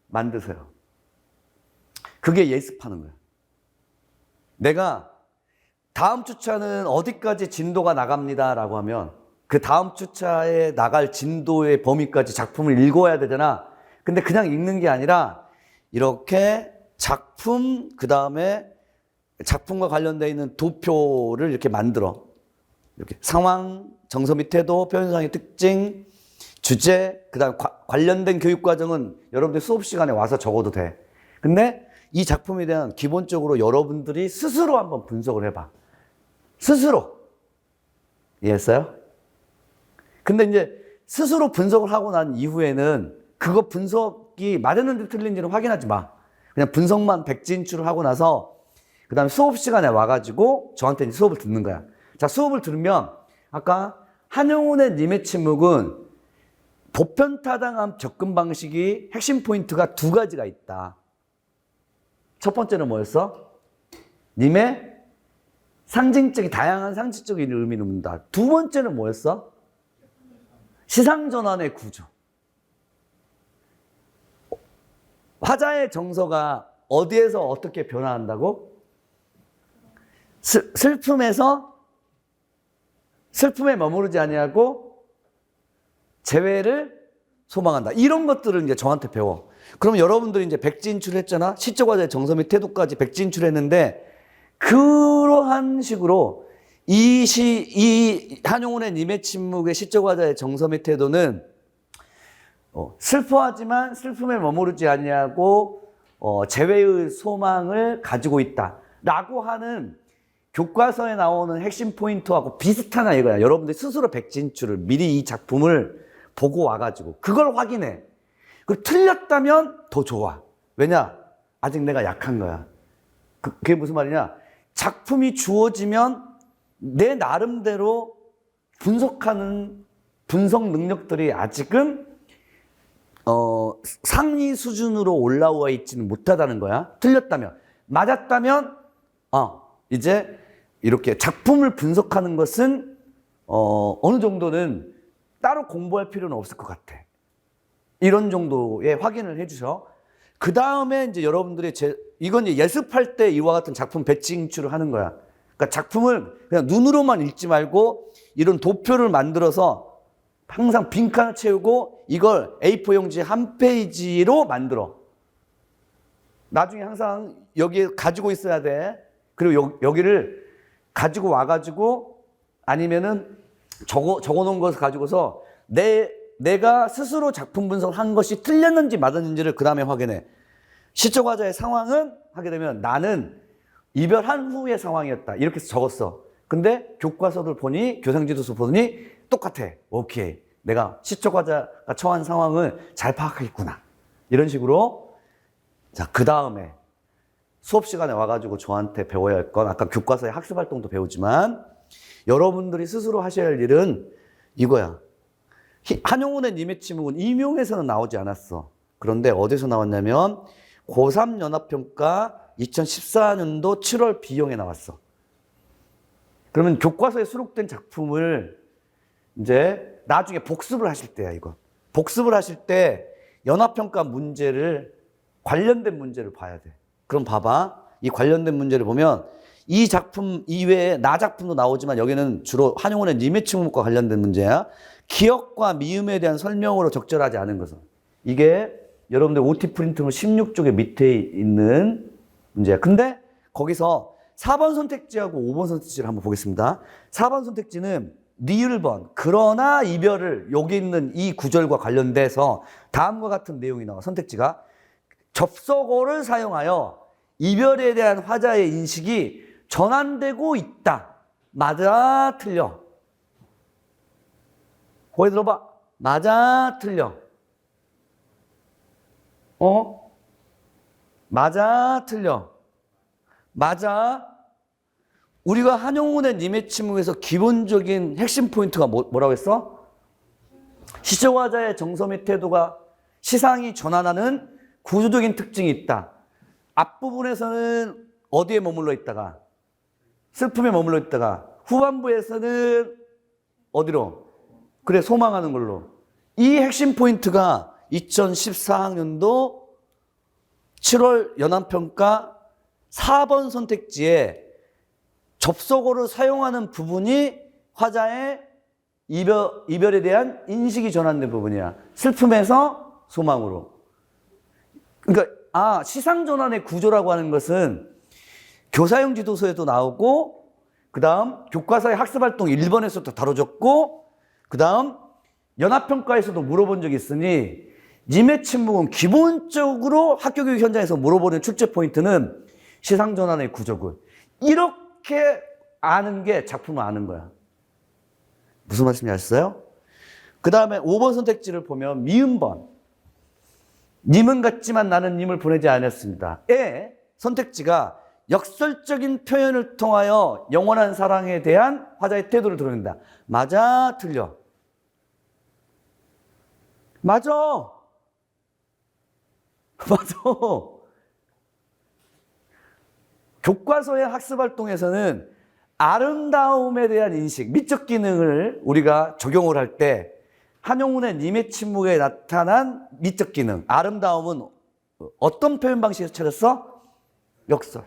만드세요. 그게 예습하는 거예요. 내가 다음 주차는 어디까지 진도가 나갑니다라고 하면 그 다음 주차에 나갈 진도의 범위까지 작품을 읽어야 되잖아. 근데 그냥 읽는 게 아니라 이렇게 작품, 그 다음에 작품과 관련되어 있는 도표를 이렇게 만들어. 이렇게 상황, 정서 및 태도, 표현상의 특징, 주제, 그 다음 관련된 교육과정은 여러분들 수업 시간에 와서 적어도 돼. 근데 이 작품에 대한 기본적으로 여러분들이 스스로 한번 분석을 해봐. 스스로. 이해했어요? 근데 이제 스스로 분석을 하고 난 이후에는 그거 분석이 맞았는지 틀린지는 확인하지 마. 그냥 분석만 백지인출을 하고 나서 그 다음에 수업 시간에 와가지고 저한테 이제 수업을 듣는 거야. 자, 수업을 들으면 아까 한용운의 님의 침묵은 보편타당한 접근 방식이 핵심 포인트가 두 가지가 있다. 첫 번째는 뭐였어? 님의 상징적인, 다양한 상징적인 의미를 묻는다. 두 번째는 뭐였어? 시상전환의 구조. 화자의 정서가 어디에서 어떻게 변화한다고? 슬픔에 머무르지 아니하고 재회를 소망한다. 이런 것들을 이제 저한테 배워. 그럼 여러분들이 이제 백지인출을 했잖아. 시적 과제의 정서 및 태도까지 백지인출을 했는데, 그러한 식으로 이 한용운의 님의 침묵의 시적 과제의 정서 및 태도는 슬퍼하지만 슬픔에 머무르지 아니하고 재회의 소망을 가지고 있다라고 하는 교과서에 나오는 핵심 포인트하고 비슷하나 이거야. 여러분들 스스로 백지인출을 미리 이 작품을 보고 와가지고 그걸 확인해. 그리고 틀렸다면 더 좋아. 왜냐? 아직 내가 약한 거야. 그게 무슨 말이냐? 작품이 주어지면 내 나름대로 분석하는 분석 능력들이 아직은 상위 수준으로 올라와 있지는 못하다는 거야. 틀렸다면. 맞았다면 이제 이렇게 작품을 분석하는 것은 어느 정도는 따로 공부할 필요는 없을 것 같아. 이런 정도의 확인을 해주셔. 그 다음에 이제 여러분들이 이건 이제 예습할 때 이와 같은 작품 배치 인출을 하는 거야. 그러니까 작품을 그냥 눈으로만 읽지 말고 이런 도표를 만들어서 항상 빈칸을 채우고 이걸 A4 용지 한 페이지로 만들어. 나중에 항상 여기에 가지고 있어야 돼. 그리고 여기를 가지고 와가지고 아니면은 적어 놓은 것을 가지고서 내가 스스로 작품 분석을 한 것이 틀렸는지 맞았는지를 그 다음에 확인해. 시초과자의 상황은 하게 되면 나는 이별한 후의 상황이었다. 이렇게 적었어. 근데 교과서들 보니, 교생지도서 보니 똑같아. 오케이. 내가 시초과자가 처한 상황을 잘 파악하겠구나. 이런 식으로. 자, 그 다음에 수업 시간에 와가지고 저한테 배워야 할 건 아까 교과서의 학습 활동도 배우지만 여러분들이 스스로 하셔야 할 일은 이거야. 한용운의 님의 침묵은 임용에서는 나오지 않았어. 그런데 어디서 나왔냐면 고3 연합평가 2014년도 7월 B형에 나왔어. 그러면 교과서에 수록된 작품을 이제 나중에 복습을 하실 때야, 이거. 복습을 하실 때 연합평가 문제를 관련된 문제를 봐야 돼. 그럼 봐봐. 이 관련된 문제를 보면 이 작품 이외에 나 작품도 나오지만 여기는 주로 한용운의 님의 침묵과 관련된 문제야. 기억과 미음에 대한 설명으로 적절하지 않은 것은. 이게 여러분들 OT 프린트로 16쪽에 밑에 있는 문제야. 근데 거기서 4번 선택지하고 5번 선택지를 한번 보겠습니다. 4번 선택지는 니을번 그러나 이별을 여기 있는 이 구절과 관련돼서 다음과 같은 내용이 나와. 선택지가 접속어를 사용하여 이별에 대한 화자의 인식이 전환되고 있다. 맞아, 틀려. 거기 들어봐. 맞아, 틀려. 맞아, 틀려. 맞아. 우리가 한용운의 님의 침묵에서 기본적인 핵심 포인트가 뭐라고 했어? 시초과자의 정서 및 태도가 시상이 전환하는 구조적인 특징이 있다. 앞부분에서는 어디에 머물러 있다가 슬픔에 머물러 있다가 후반부에서는 어디로? 그래, 소망하는 걸로. 이 핵심 포인트가 2014학년도 7월 연합평가 4번 선택지에 접속어를 사용하는 부분이 화자의 이별에 대한 인식이 전환된 부분이야. 슬픔에서 소망으로. 그러니까 시상전환의 구조라고 하는 것은 교사용 지도서에도 나오고 그 다음 교과서의 학습활동 1번에서도 다뤄졌고 그 다음 연합평가에서도 물어본 적이 있으니 님의 침묵은 기본적으로 학교교육 현장에서 물어보는 출제 포인트는 시상전환의 구조군. 이렇게 아는 게 작품을 아는 거야. 무슨 말씀인지 아셨어요? 그 다음에 5번 선택지를 보면 미음번. 님은 같지만 나는 님을 보내지 않았습니다. 에 선택지가 역설적인 표현을 통하여 영원한 사랑에 대한 화자의 태도를 드러낸다. 맞아, 틀려? 맞아. 맞아. 교과서의 학습활동에서는 아름다움에 대한 인식, 미적 기능을 우리가 적용을 할 때 한용운의 님의 침묵에 나타난 미적 기능, 아름다움은 어떤 표현 방식에서 찾았어? 역설.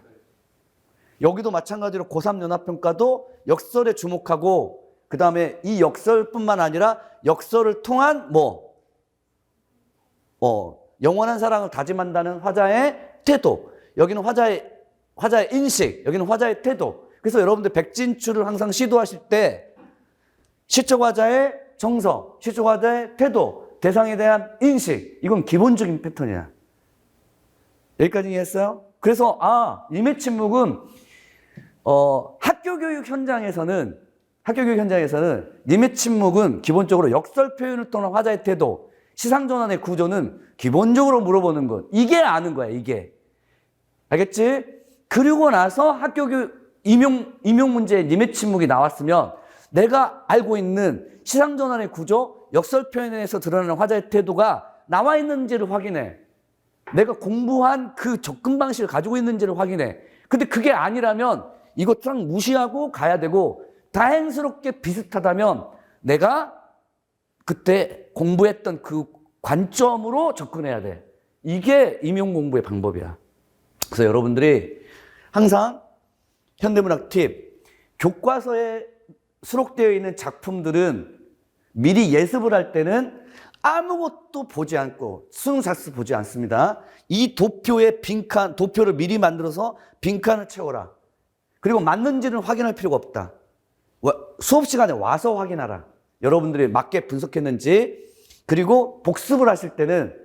여기도 마찬가지로 고3 연합평가도 역설에 주목하고 그 다음에 이 역설뿐만 아니라 역설을 통한 영원한 사랑을 다짐한다는 화자의 태도. 여기는 화자의 인식, 여기는 화자의 태도. 그래서 여러분들 백진출을 항상 시도하실 때 시초과자의 정서, 시초과자의 태도, 대상에 대한 인식, 이건 기본적인 패턴이야. 여기까지 이해했어요? 그래서 님의 침묵은 학교교육 현장에서는 님의 침묵은 기본적으로 역설 표현을 통한 화자의 태도, 시상전환의 구조는 기본적으로 물어보는 것. 이게 아는 거야, 이게. 알겠지? 그리고 나서 학교교육 임용 문제에 님의 침묵이 나왔으면 내가 알고 있는 시상전환의 구조, 역설 표현에서 드러나는 화자의 태도가 나와 있는지를 확인해. 내가 공부한 그 접근 방식을 가지고 있는지를 확인해. 근데 그게 아니라면 이거 딱 무시하고 가야 되고 다행스럽게 비슷하다면 내가 그때 공부했던 그 관점으로 접근해야 돼. 이게 임용 공부의 방법이야. 그래서 여러분들이 항상 현대문학 팁, 교과서에 수록되어 있는 작품들은 미리 예습을 할 때는 아무것도 보지 않고 수능 작수 보지 않습니다. 이 도표의 빈칸, 도표를 미리 만들어서 빈칸을 채워라. 그리고 맞는지는 확인할 필요가 없다. 수업 시간에 와서 확인하라. 여러분들이 맞게 분석했는지. 그리고 복습을 하실 때는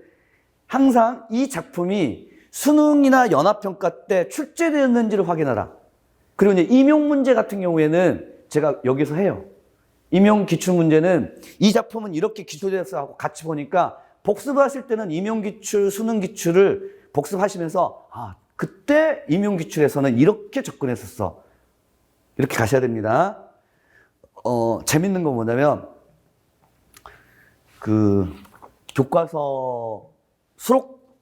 항상 이 작품이 수능이나 연합평가 때 출제되었는지를 확인하라. 그리고 이제 임용 문제 같은 경우에는 제가 여기서 해요. 임용 기출 문제는 이 작품은 이렇게 기초되었어 하고 같이 보니까 복습하실 때는 임용 기출, 수능 기출을 복습하시면서 아, 그때 임용 기출에서는 이렇게 접근했었어. 이렇게 가셔야 됩니다. 재밌는 건 뭐냐면 그 교과서 수록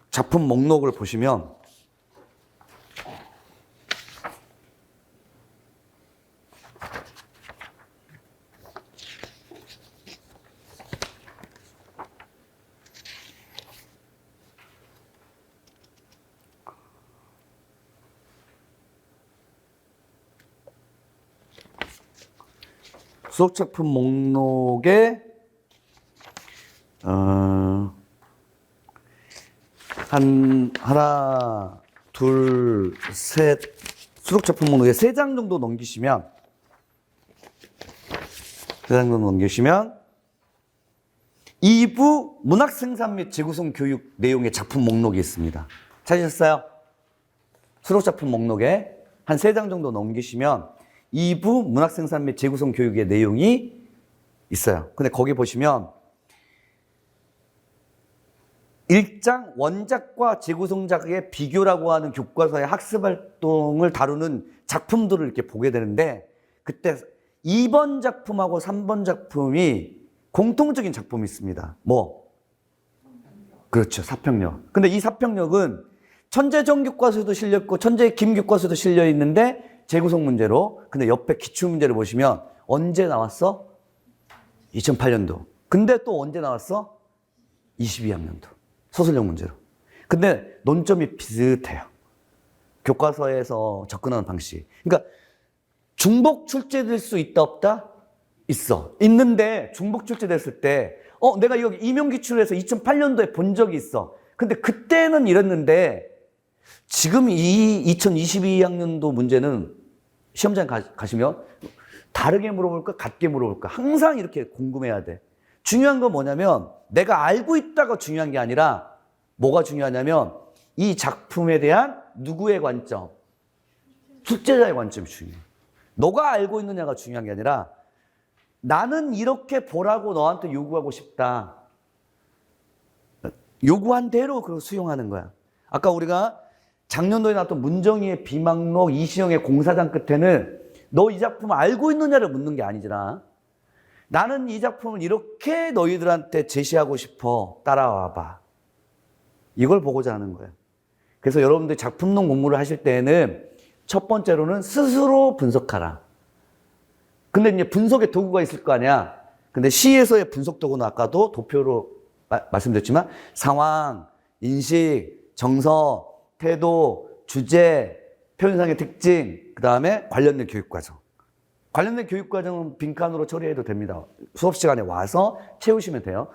작품 목록을 보시면 수록작품 목록에 하나, 둘, 셋 수록작품 목록에 3장 정도 넘기시면 2부 문학생산 및 재구성 교육 내용의 작품 목록이 있습니다. 찾으셨어요? 수록작품 목록에 한 3장 정도 넘기시면 2부 문학생산 및 재구성 교육의 내용이 있어요. 근데 거기 보시면 1장 원작과 재구성작의 비교라고 하는 교과서의 학습활동을 다루는 작품들을 이렇게 보게 되는데 그때 2번 작품하고 3번 작품이 공통적인 작품이 있습니다. 뭐? 그렇죠. 사평역. 근데 이 사평역은 천재정 교과서에도 실렸고 천재 김 교과서에도 실려 있는데 재구성 문제로. 근데 옆에 기출 문제를 보시면 언제 나왔어? 2008년도. 근데 또 언제 나왔어? 22학년도. 소설형 문제로. 근데 논점이 비슷해요. 교과서에서 접근하는 방식. 그러니까 중복 출제될 수 있다 없다? 있어. 있는데 중복 출제됐을 때 내가 여기 임용 기출에서 2008년도에 본 적이 있어. 근데 그때는 이랬는데 지금 이 2022학년도 문제는 시험장 가시면 다르게 물어볼까? 같게 물어볼까? 항상 이렇게 궁금해야 돼. 중요한 건 뭐냐면 내가 알고 있다가 중요한 게 아니라 뭐가 중요하냐면 이 작품에 대한 누구의 관점? 출제자의 관점이 중요해. 너가 알고 있느냐가 중요한 게 아니라 나는 이렇게 보라고 너한테 요구하고 싶다. 요구한 대로 그걸 수용하는 거야. 아까 우리가 작년도에 나왔던 문정희의 비망록, 이시영의 공사장 끝에는 너 이 작품을 알고 있느냐를 묻는 게 아니잖아. 나는 이 작품을 이렇게 너희들한테 제시하고 싶어. 따라와봐. 이걸 보고자 하는 거예요. 그래서 여러분들 작품론 공부를 하실 때에는 첫 번째로는 스스로 분석하라. 근데 이제 분석의 도구가 있을 거 아니야. 근데 시에서의 분석 도구는 아까도 도표로 말씀드렸지만 상황, 인식, 정서, 태도, 주제, 표현상의 특징, 그 다음에 관련된 교육과정. 관련된 교육과정은 빈칸으로 처리해도 됩니다. 수업 시간에 와서 채우시면 돼요.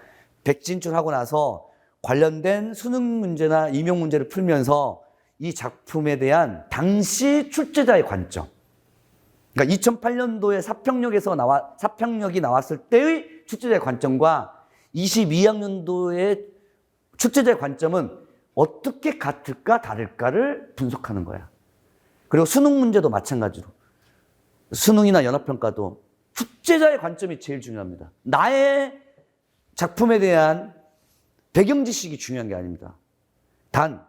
백진출하고 나서 관련된 수능 문제나 임용 문제를 풀면서 이 작품에 대한 당시 출제자의 관점. 그러니까 2008년도에 사평역이 나왔을 때의 출제자의 관점과 22학년도의 출제자의 관점은 어떻게 같을까 다를까를 분석하는 거야. 그리고 수능 문제도 마찬가지로. 수능이나 연합평가도 출제자의 관점이 제일 중요합니다. 나의 작품에 대한 배경 지식이 중요한 게 아닙니다. 단,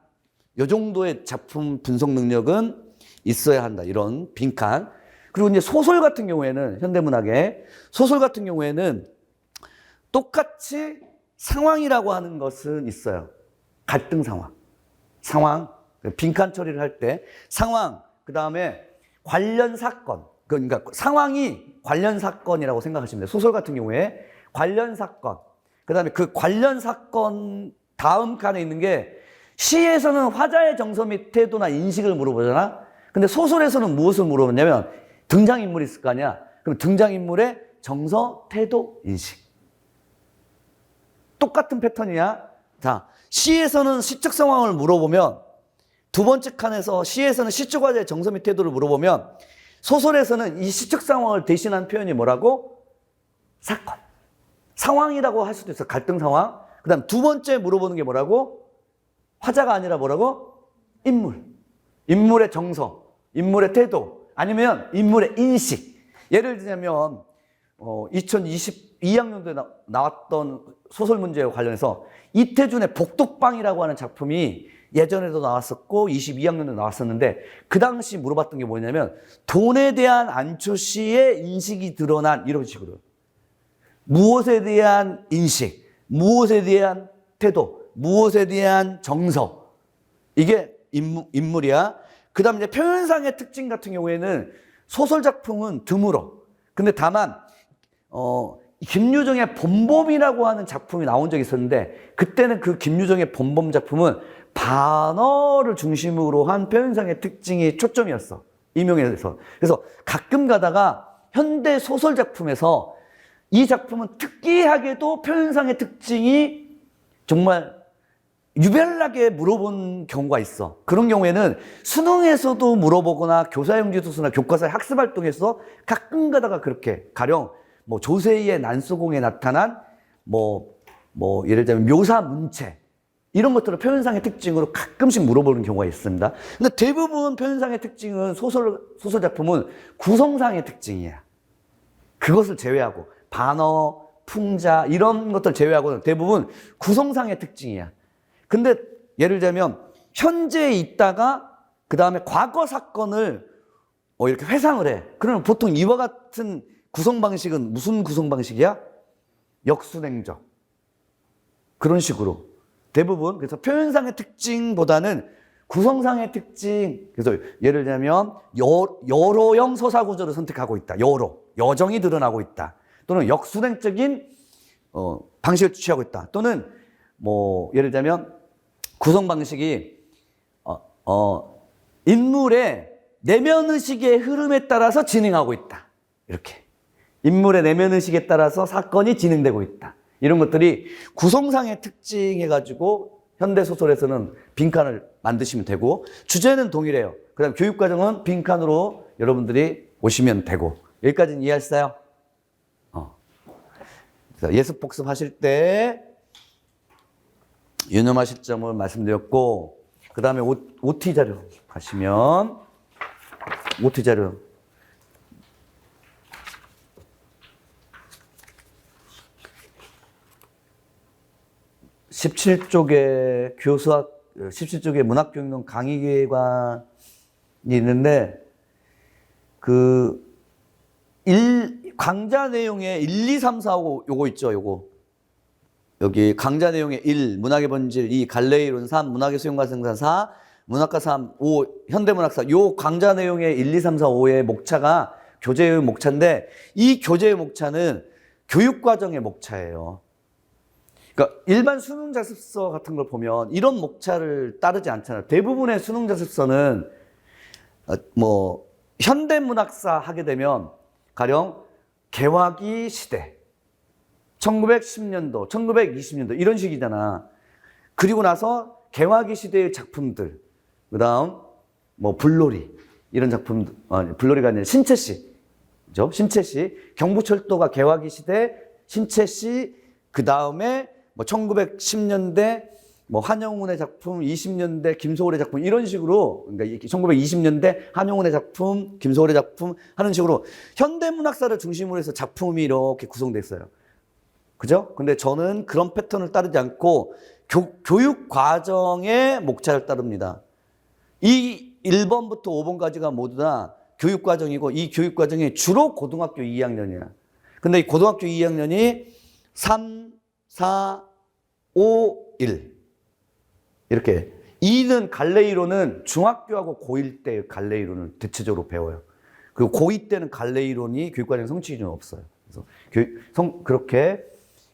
이 정도의 작품 분석 능력은 있어야 한다. 이런 빈칸. 그리고 이제 소설 같은 경우에는, 현대문학의 소설 같은 경우에는 똑같이 상황이라고 하는 것은 있어요. 갈등 상황, 빈칸 처리를 할 때 상황, 그 다음에 관련 사건, 그러니까 상황이 관련 사건이라고 생각하시면 돼요. 소설 같은 경우에 관련 사건, 그 다음에 그 관련 사건 다음 칸에 있는 게 시에서는 화자의 정서 및 태도나 인식을 물어보잖아. 근데 소설에서는 무엇을 물어보냐면 등장인물이 있을 거 아니야. 그럼 등장인물의 정서, 태도, 인식. 똑같은 패턴이야. 자, 시에서는 시적 상황을 물어보면 두 번째 칸에서 시에서는 시적 화자의 정서 및 태도를 물어보면 소설에서는 이 시적 상황을 대신한 표현이 뭐라고? 사건. 상황이라고 할 수도 있어. 갈등 상황. 그 다음 두 번째 물어보는 게 뭐라고? 화자가 아니라 뭐라고? 인물. 인물의 정서, 인물의 태도, 아니면 인물의 인식. 예를 들자면 2022학년도에 나왔던 소설 문제와 관련해서 이태준의 복독방이라고 하는 작품이 예전에도 나왔었고 22학년도 나왔었는데 그 당시 물어봤던 게 뭐냐면 돈에 대한 안초 씨의 인식이 드러난 이런 식으로 무엇에 대한 인식, 무엇에 대한 태도, 무엇에 대한 정서 이게 인물이야. 그 다음 이제 표현상의 특징 같은 경우에는 소설 작품은 드물어. 근데 다만 김유정의 범범이라고 하는 작품이 나온 적이 있었는데 그때는 그 김유정의 범범 작품은 반어를 중심으로 한 표현상의 특징이 초점이었어. 임용에서. 그래서 가끔 가다가 현대 소설 작품에서 이 작품은 특이하게도 표현상의 특징이 정말 유별나게 물어본 경우가 있어. 그런 경우에는 수능에서도 물어보거나 교사용지도서나 교과서의 학습활동에서 가끔 가다가 그렇게 가령 뭐 조세희의 난소공에 나타난 예를 들면 묘사문체 이런 것들을 표현상의 특징으로 가끔씩 물어보는 경우가 있습니다. 근데 대부분 표현상의 특징은 소설 작품은 구성상의 특징이야. 그것을 제외하고 반어, 풍자 이런 것들 제외하고는 대부분 구성상의 특징이야. 근데 예를 들면 현재에 있다가 그 다음에 과거 사건을 이렇게 회상을 해. 그러면 보통 이와 같은 구성 방식은 무슨 구성 방식이야? 역순행적. 그런 식으로 대부분 그래서 표현상의 특징보다는 구성상의 특징. 그래서 예를 들면 여로형 서사 구조를 선택하고 있다. 여정이 드러나고 있다. 또는 역순행적인 방식을 취하고 있다. 또는 예를 들면 구성 방식이 인물의 내면의식의 흐름에 따라서 진행하고 있다. 이렇게. 인물의 내면의식에 따라서 사건이 진행되고 있다. 이런 것들이 구성상의 특징해가지고 현대소설에서는 빈칸을 만드시면 되고 주제는 동일해요. 그 다음 교육과정은 빈칸으로 여러분들이 오시면 되고 여기까지는 이해하셨어요? 예습복습 하실 때 유념하실 점을 말씀드렸고 그 다음에 OT 자료 가시면 OT 자료 17쪽에 교수학 17쪽에 문학교육론 강의계획안이 있는데 강좌 내용에 1, 2, 3, 4 하고 요거 있죠. 요거 여기 강좌 내용에 1, 문학의 본질, 2, 갈래이론, 3, 문학의 수용과 생산, 4, 문학과 3, 5, 현대문학사. 요 강좌 내용의 1, 2, 3, 4, 5의 목차가 교재의 목차인데 이 교재의 목차는 교육과정의 목차예요. 그러니까 일반 수능자습서 같은 걸 보면 이런 목차를 따르지 않잖아요. 대부분의 수능자습서는 현대문학사 하게 되면 가령 개화기 시대 1910년도, 1920년도 이런 식이잖아. 그리고 나서 개화기 시대의 작품들, 그 다음 불놀이 이런 작품들, 불놀이가 아니라 신채시, 그죠? 신채시, 경부철도가 개화기 시대, 신채시, 그 다음에 1910년대 한영운의 작품, 20년대 김소월의 작품 이런 식으로 그러니까 1920년대 한영운의 작품, 김소월의 작품 하는 식으로 현대문학사를 중심으로 해서 작품이 이렇게 구성됐어요. 그죠? 근데 저는 그런 패턴을 따르지 않고 교육 과정의 목차를 따릅니다. 이 1번부터 5번까지가 모두 다 교육 과정이고 이 교육 과정이 주로 고등학교 2학년이야. 근데 이 고등학교 2학년이 3, 4, 5, 1 이렇게 2는 갈래이론은 중학교하고 고1 때 갈래이론을 대체적으로 배워요. 그리고 고2 때는 갈래이론이 교육과정 성취 기준은 없어요. 그래서 그렇게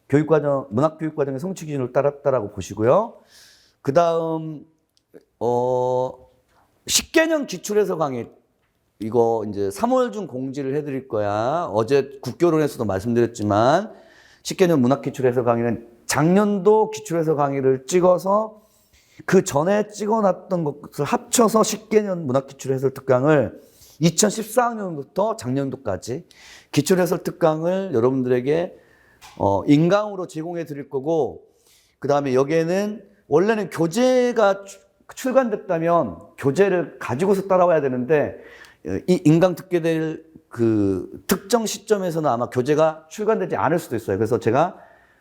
교육과정, 문학교육과정의 성취 기준을 따랐다라고 보시고요. 그 다음, 10개년 기출해석 강의, 이거 이제 3월 중 공지를 해드릴 거야. 어제 국교론에서도 말씀드렸지만, 10개년 문학기출해석 강의는 작년도 기출해석 강의를 찍어서 그 전에 찍어놨던 것을 합쳐서 10개년 문학기출해설 특강을 2014학년부터 작년도까지 기출해설 특강을 여러분들에게 인강으로 제공해 드릴 거고, 그 다음에 여기에는 원래는 교재가 출간됐다면 교재를 가지고서 따라와야 되는데, 이 인강 듣게 될 그 특정 시점에서는 아마 교재가 출간되지 않을 수도 있어요. 그래서 제가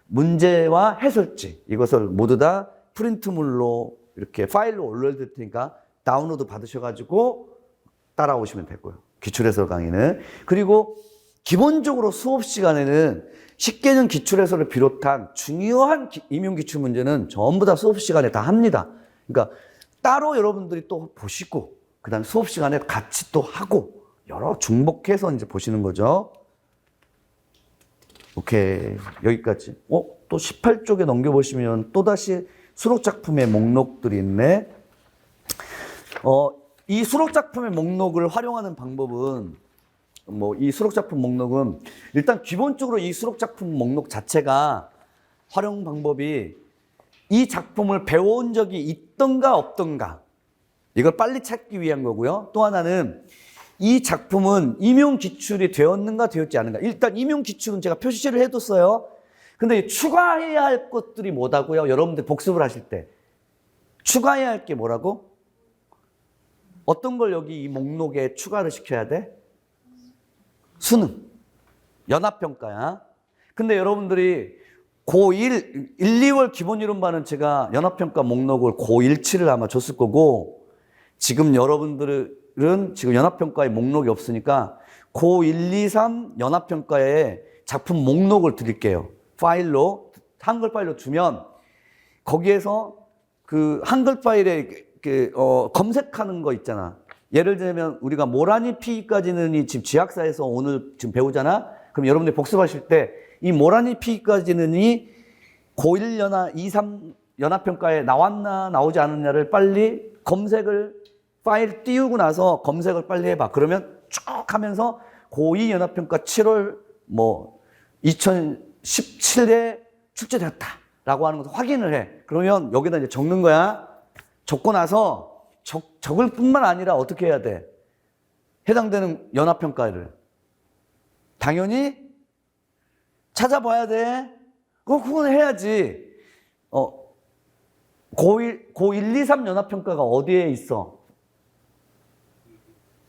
문제와 해설지 이것을 모두 다 프린트물로 이렇게 파일로 올려드릴 테니까 다운로드 받으셔가지고 따라오시면 되고요. 기출해설 강의는. 그리고 기본적으로 수업 시간에는 10개년 기출해설을 비롯한 중요한 임용기출 문제는 전부 다 수업 시간에 다 합니다. 그러니까 따로 여러분들이 또 보시고 그 다음에 수업 시간에 같이 또 하고 여러 중복해서 이제 보시는 거죠. 오케이. 여기까지. 또 18쪽에 넘겨보시면 또다시 수록작품의 목록들이 있네. 이 수록작품의 목록을 활용하는 방법은, 이 수록작품 목록은 일단 기본적으로 이 수록작품 목록 자체가 활용 방법이 이 작품을 배워온 적이 있던가 없던가 이걸 빨리 찾기 위한 거고요. 또 하나는 이 작품은 임용기출이 되었는가 되었지 않은가. 일단 임용기출은 제가 표시를 해뒀어요. 근데 추가해야 할 것들이 뭐다고요? 여러분들 복습을 하실 때 추가해야 할 게 뭐라고? 어떤 걸 여기 이 목록에 추가를 시켜야 돼? 수능, 연합평가야. 근데 여러분들이 고1, 1, 2월 기본이론반은 제가 연합평가 목록을 고1, 7을 아마 줬을 거고, 지금 여러분들은 지금 연합평가에 목록이 없으니까 고1, 2, 3 연합평가에 작품 목록을 드릴게요. 파일로, 한글 파일로 주면 거기에서 그 한글 파일에 검색하는 거 있잖아. 예를 들면 우리가 모라니 피까지는 지금 지학사에서 오늘 지금 배우잖아. 그럼 여러분들이 복습하실 때 이 모라니 피까지는 고1 연합 2, 3 연합평가에 나왔나 나오지 않았냐를 빨리 검색을 파일 띄우고 나서 검색을 빨리 해봐. 그러면 쭉 하면서 고2 연합평가 7월 2017에 출제되었다라고 하는 것을 확인을 해. 그러면 여기다 이제 적는 거야. 적고 나서 적을 뿐만 아니라 어떻게 해야 돼? 해당되는 연합평가를 당연히 찾아봐야 돼. 그건 해야지. 고1, 2, 3 연합평가가 어디에 있어?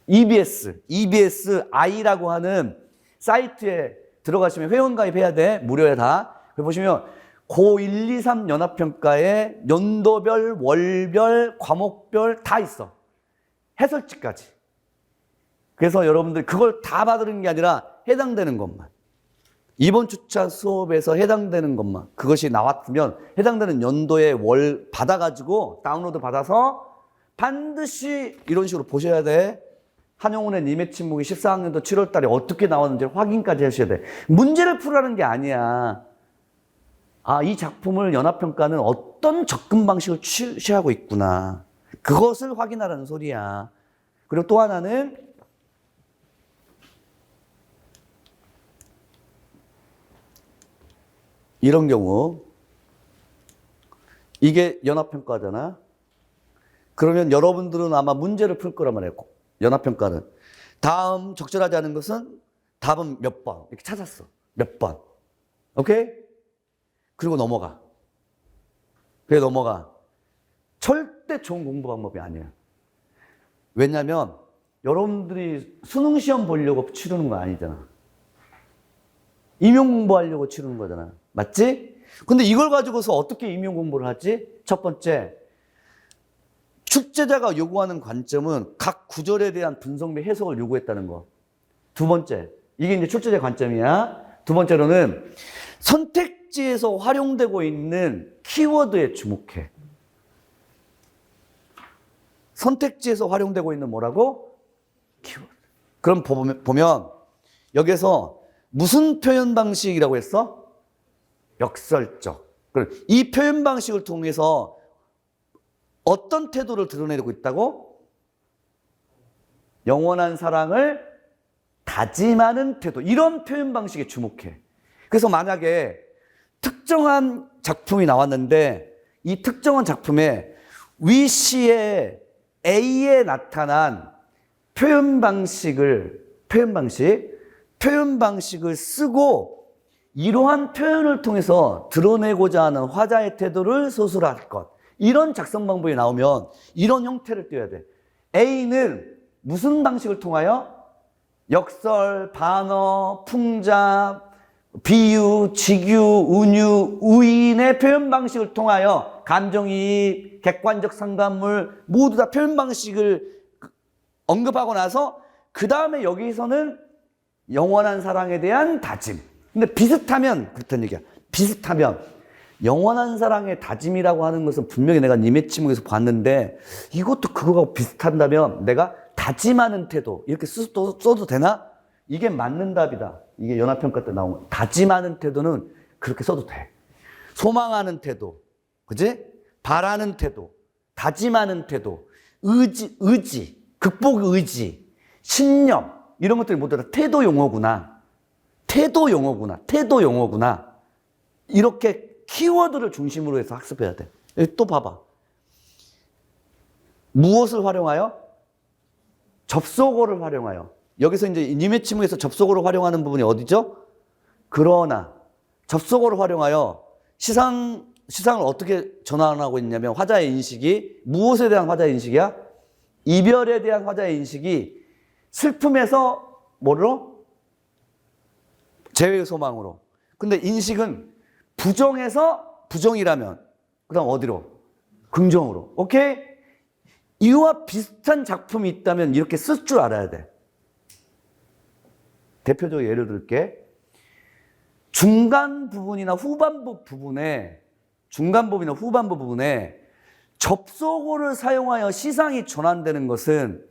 EBS I라고 하는 사이트에 들어가시면 회원가입해야 돼. 무료에 다. 여기 보시면 고1, 2, 3 연합평가에 연도별, 월별, 과목별 다 있어. 해설지까지. 그래서 여러분들 그걸 다 받으는 게 아니라 해당되는 것만. 이번 주차 수업에서 해당되는 것만. 그것이 나왔으면 해당되는 연도에 월 받아가지고 다운로드 받아서 반드시 이런 식으로 보셔야 돼. 한용운의 님의 침묵이 14학년도 7월 달에 어떻게 나왔는지 확인까지 하셔야 돼. 문제를 풀라는 게 아니야. 이 작품을 연합평가는 어떤 접근 방식을 취하고 있구나. 그것을 확인하라는 소리야. 그리고 또 하나는 이런 경우 이게 연합평가잖아. 그러면 여러분들은 아마 문제를 풀 거란 말이에요. 연합평가는. 다음 적절하지 않은 것은 답은 몇 번 이렇게 찾았어. 몇 번. 오케이? 그리고 넘어가. 그래 넘어가. 절대 좋은 공부 방법이 아니야. 왜냐면 여러분들이 수능 시험 보려고 치르는 거 아니잖아. 임용 공부하려고 치르는 거잖아. 맞지? 근데 이걸 가지고서 어떻게 임용 공부를 하지? 첫 번째, 출제자가 요구하는 관점은 각 구절에 대한 분석 및 해석을 요구했다는 거. 두 번째, 이게 이제 출제자 관점이야. 두 번째로는 선택지에서 활용되고 있는 키워드에 주목해. 선택지에서 활용되고 있는 뭐라고? 키워드. 그럼 보면 여기서 무슨 표현 방식이라고 했어? 역설적. 이 표현 방식을 통해서 어떤 태도를 드러내고 있다고? 영원한 사랑을 다짐하는 태도. 이런 표현 방식에 주목해. 그래서 만약에 특정한 작품이 나왔는데 이 특정한 작품에 위 시에 A에 나타난 표현 방식을 쓰고 이러한 표현을 통해서 드러내고자 하는 화자의 태도를 소설할 것. 이런 작성 방법이 나오면 이런 형태를 띄어야 돼. A는 무슨 방식을 통하여? 역설, 반어, 풍자, 비유, 직유, 운유, 우인의 표현 방식을 통하여 감정이입, 객관적 상관물 모두 다 표현 방식을 언급하고 나서 그 다음에 여기서는 영원한 사랑에 대한 다짐. 근데 비슷하면 그렇다는 얘기야. 비슷하면 영원한 사랑의 다짐이라고 하는 것은 분명히 내가 님의 침묵에서 봤는데 이것도 그거하고 비슷한다면 내가 다짐하는 태도 이렇게 써도 되나? 이게 맞는 답이다. 이게 연합평가 때 나온 거. 다짐하는 태도는 그렇게 써도 돼. 소망하는 태도, 그지? 바라는 태도, 다짐하는 태도, 의지, 극복 의지, 신념 이런 것들이 모두 다 태도 용어구나. 이렇게 키워드를 중심으로 해서 학습해야 돼. 여기 또 봐봐. 무엇을 활용하여? 접속어를 활용하여. 여기서 이제 님의 침묵에서 접속어를 활용하는 부분이 어디죠? 그러나. 접속어를 활용하여 시상을 어떻게 전환하고 있냐면 화자의 인식이 무엇에 대한 화자의 인식이야? 이별에 대한 화자의 인식이 슬픔에서 뭐로? 재회의 소망으로. 근데 인식은 부정에서 부정이라면 그 다음 어디로? 긍정으로. 오케이? 이와 비슷한 작품이 있다면 이렇게 쓸 줄 알아야 돼. 대표적으로 예를 들게. 중간 부분이나 후반부 부분에 접속어를 사용하여 시상이 전환되는 것은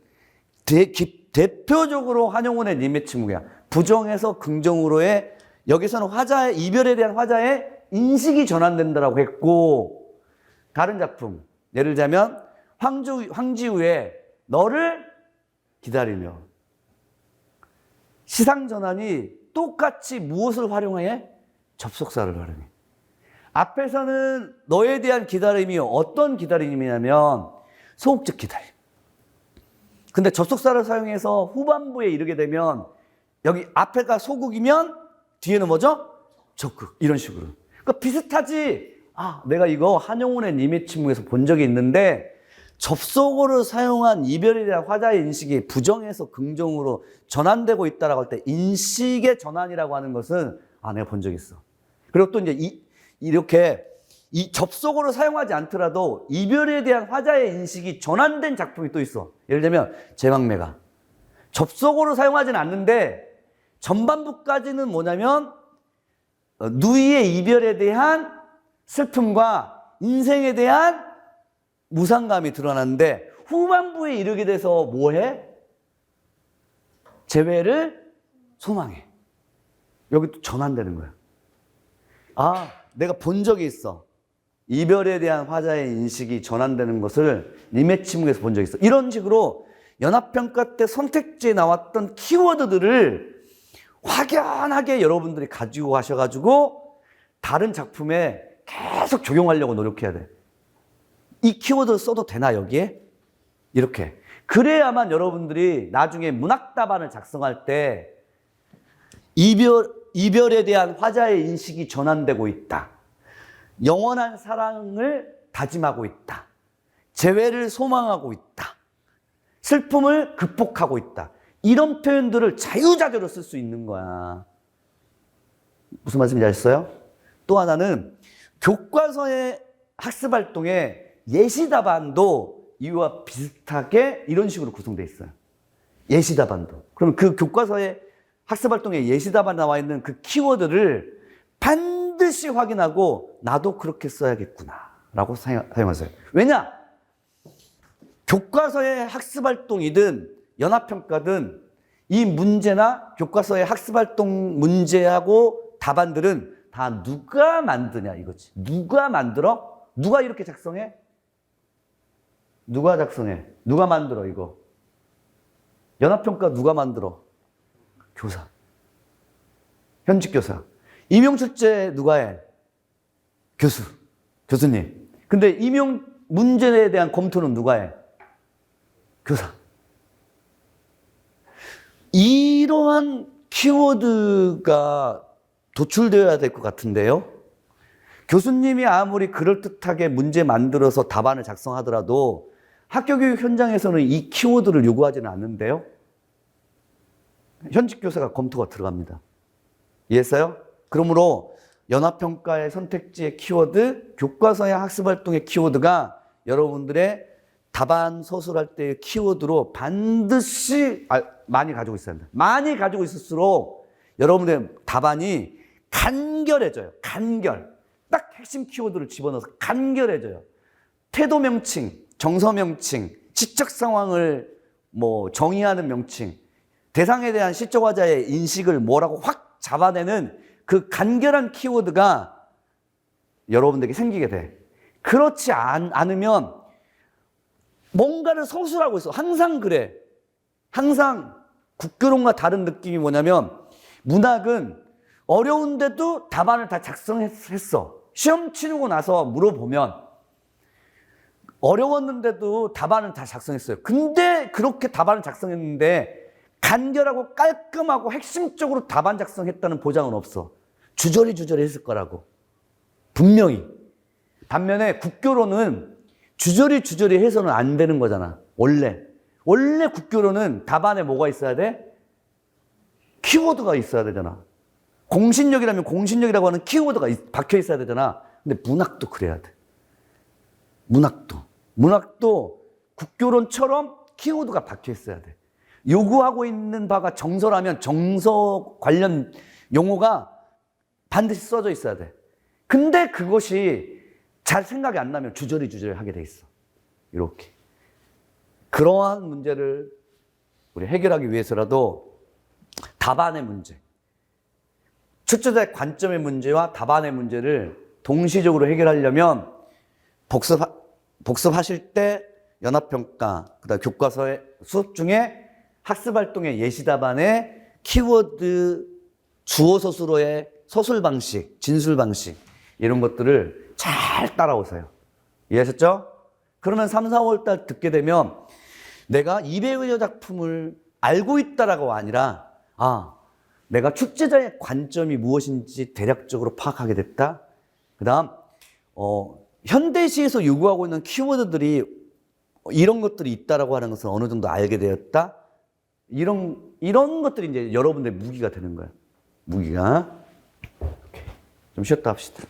대표적으로 한용운의 님의 침묵이야. 부정에서 긍정으로의 여기서는 화자의 이별에 대한 화자의 인식이 전환된다라고 했고 다른 작품 예를 들자면 황지우의 너를 기다리며 시상 전환이 똑같이 무엇을 활용해? 접속사를 활용해. 앞에서는 너에 대한 기다림이 어떤 기다림이냐면 소극적 기다림. 근데 접속사를 사용해서 후반부에 이르게 되면 여기 앞에가 소극이면 뒤에는 뭐죠? 적극. 이런 식으로. 그러니까 비슷하지. 아, 내가 이거 한용운의 님의 침묵에서 본 적이 있는데 접속어를 사용한 이별에 대한 화자의 인식이 부정에서 긍정으로 전환되고 있다라고 할 때 인식의 전환이라고 하는 것은 아, 내가 본 적이 있어. 그리고 또 이제 이렇게 이 접속어를 사용하지 않더라도 이별에 대한 화자의 인식이 전환된 작품이 또 있어. 예를 들면 제망매가 접속어를 사용하지는 않는데 전반부까지는 뭐냐면 누이의 이별에 대한 슬픔과 인생에 대한 무상감이 드러나는데 후반부에 이르게 돼서 뭐해? 재회를 소망해. 여기 또 전환되는 거야. 아, 내가 본 적이 있어. 이별에 대한 화자의 인식이 전환되는 것을 님의 침묵에서 본 적이 있어. 이런 식으로 연합평가 때 선택지에 나왔던 키워드들을 확연하게 여러분들이 가지고 가셔가지고 다른 작품에 계속 적용하려고 노력해야 돼. 이 키워드를 써도 되나 여기에? 이렇게. 그래야만 여러분들이 나중에 문학 답안을 작성할 때 이별에 대한 화자의 인식이 전환되고 있다. 영원한 사랑을 다짐하고 있다. 재회를 소망하고 있다. 슬픔을 극복하고 있다. 이런 표현들을 자유자재로 쓸 수 있는 거야. 무슨 말씀인지 아셨어요? 또 하나는 교과서의 학습활동에 예시답안도 이와 비슷하게 이런 식으로 구성되어 있어요. 예시답안도. 그럼 그 교과서의 학습활동에 예시답안 나와 있는 그 키워드를 반드시 확인하고 나도 그렇게 써야겠구나 라고 사용하세요. 왜냐? 교과서의 학습활동이든 연합평가든 이 문제나 교과서의 학습활동 문제하고 답안들은 다 누가 만드냐 이거지. 누가 만들어? 누가 이렇게 작성해? 누가 작성해? 누가 만들어 이거? 연합평가 누가 만들어? 교사. 현직 교사. 임용출제 누가 해? 교수님. 근데 임용 문제에 대한 검토는 누가 해? 교사. 이러한 키워드가 도출되어야 될 것 같은데요. 교수님이 아무리 그럴듯하게 문제 만들어서 답안을 작성하더라도 학교교육 현장에서는 이 키워드를 요구하지는 않는데요. 현직 교사가 검토가 들어갑니다. 이해했어요? 그러므로 연합평가의 선택지의 키워드, 교과서의 학습활동의 키워드가 여러분들의 답안 서술할 때의 키워드로 반드시 많이 가지고 있어야 한다. 많이 가지고 있을수록 여러분의 답안이 간결해져요. 간결. 딱 핵심 키워드를 집어넣어서 간결해져요. 태도 명칭, 정서 명칭, 지적 상황을 정의하는 명칭, 대상에 대한 시적 화자의 인식을 뭐라고 확 잡아내는 그 간결한 키워드가 여러분들에게 생기게 돼. 그렇지 않으면 뭔가를 서술하고 있어. 항상 그래. 항상 국교론과 다른 느낌이 뭐냐면 문학은 어려운데도 답안을 다 작성했어. 시험 치르고 나서 물어보면 어려웠는데도 답안을 다 작성했어요. 근데 그렇게 답안을 작성했는데 간결하고 깔끔하고 핵심적으로 답안 작성했다는 보장은 없어. 주저리 했을 거라고. 분명히. 반면에 국교론은 주저리 해서는 안 되는 거잖아. 원래 국교론은 답안에 뭐가 있어야 돼? 키워드가 있어야 되잖아. 공신력이라면 공신력이라고 하는 키워드가 박혀 있어야 되잖아. 근데 문학도 그래야 돼. 문학도 국교론처럼 키워드가 박혀 있어야 돼. 요구하고 있는 바가 정서라면 정서 관련 용어가 반드시 써져 있어야 돼. 근데 그것이 잘 생각이 안 나면 주저리 하게 돼 있어. 이렇게. 그러한 문제를 우리 해결하기 위해서라도 답안의 문제, 출제자의 관점의 문제와 답안의 문제를 동시적으로 해결하려면 복습하실 때 연합평가, 그다음 교과서의 수업 중에 학습활동의 예시답안의 키워드, 주어서술어의 서술 방식, 진술 방식 이런 것들을 잘 따라오세요. 이해하셨죠? 그러면 3, 4월 달 듣게 되면 내가 이 배우의 작품을 알고 있다라고 아니라 내가 출제자의 관점이 무엇인지 대략적으로 파악하게 됐다. 그 다음 현대시에서 요구하고 있는 키워드들이 이런 것들이 있다라고 하는 것을 어느 정도 알게 되었다. 이런 것들이 이제 여러분들의 무기가 되는 거예요. 무기가. 좀 쉬었다 합시다.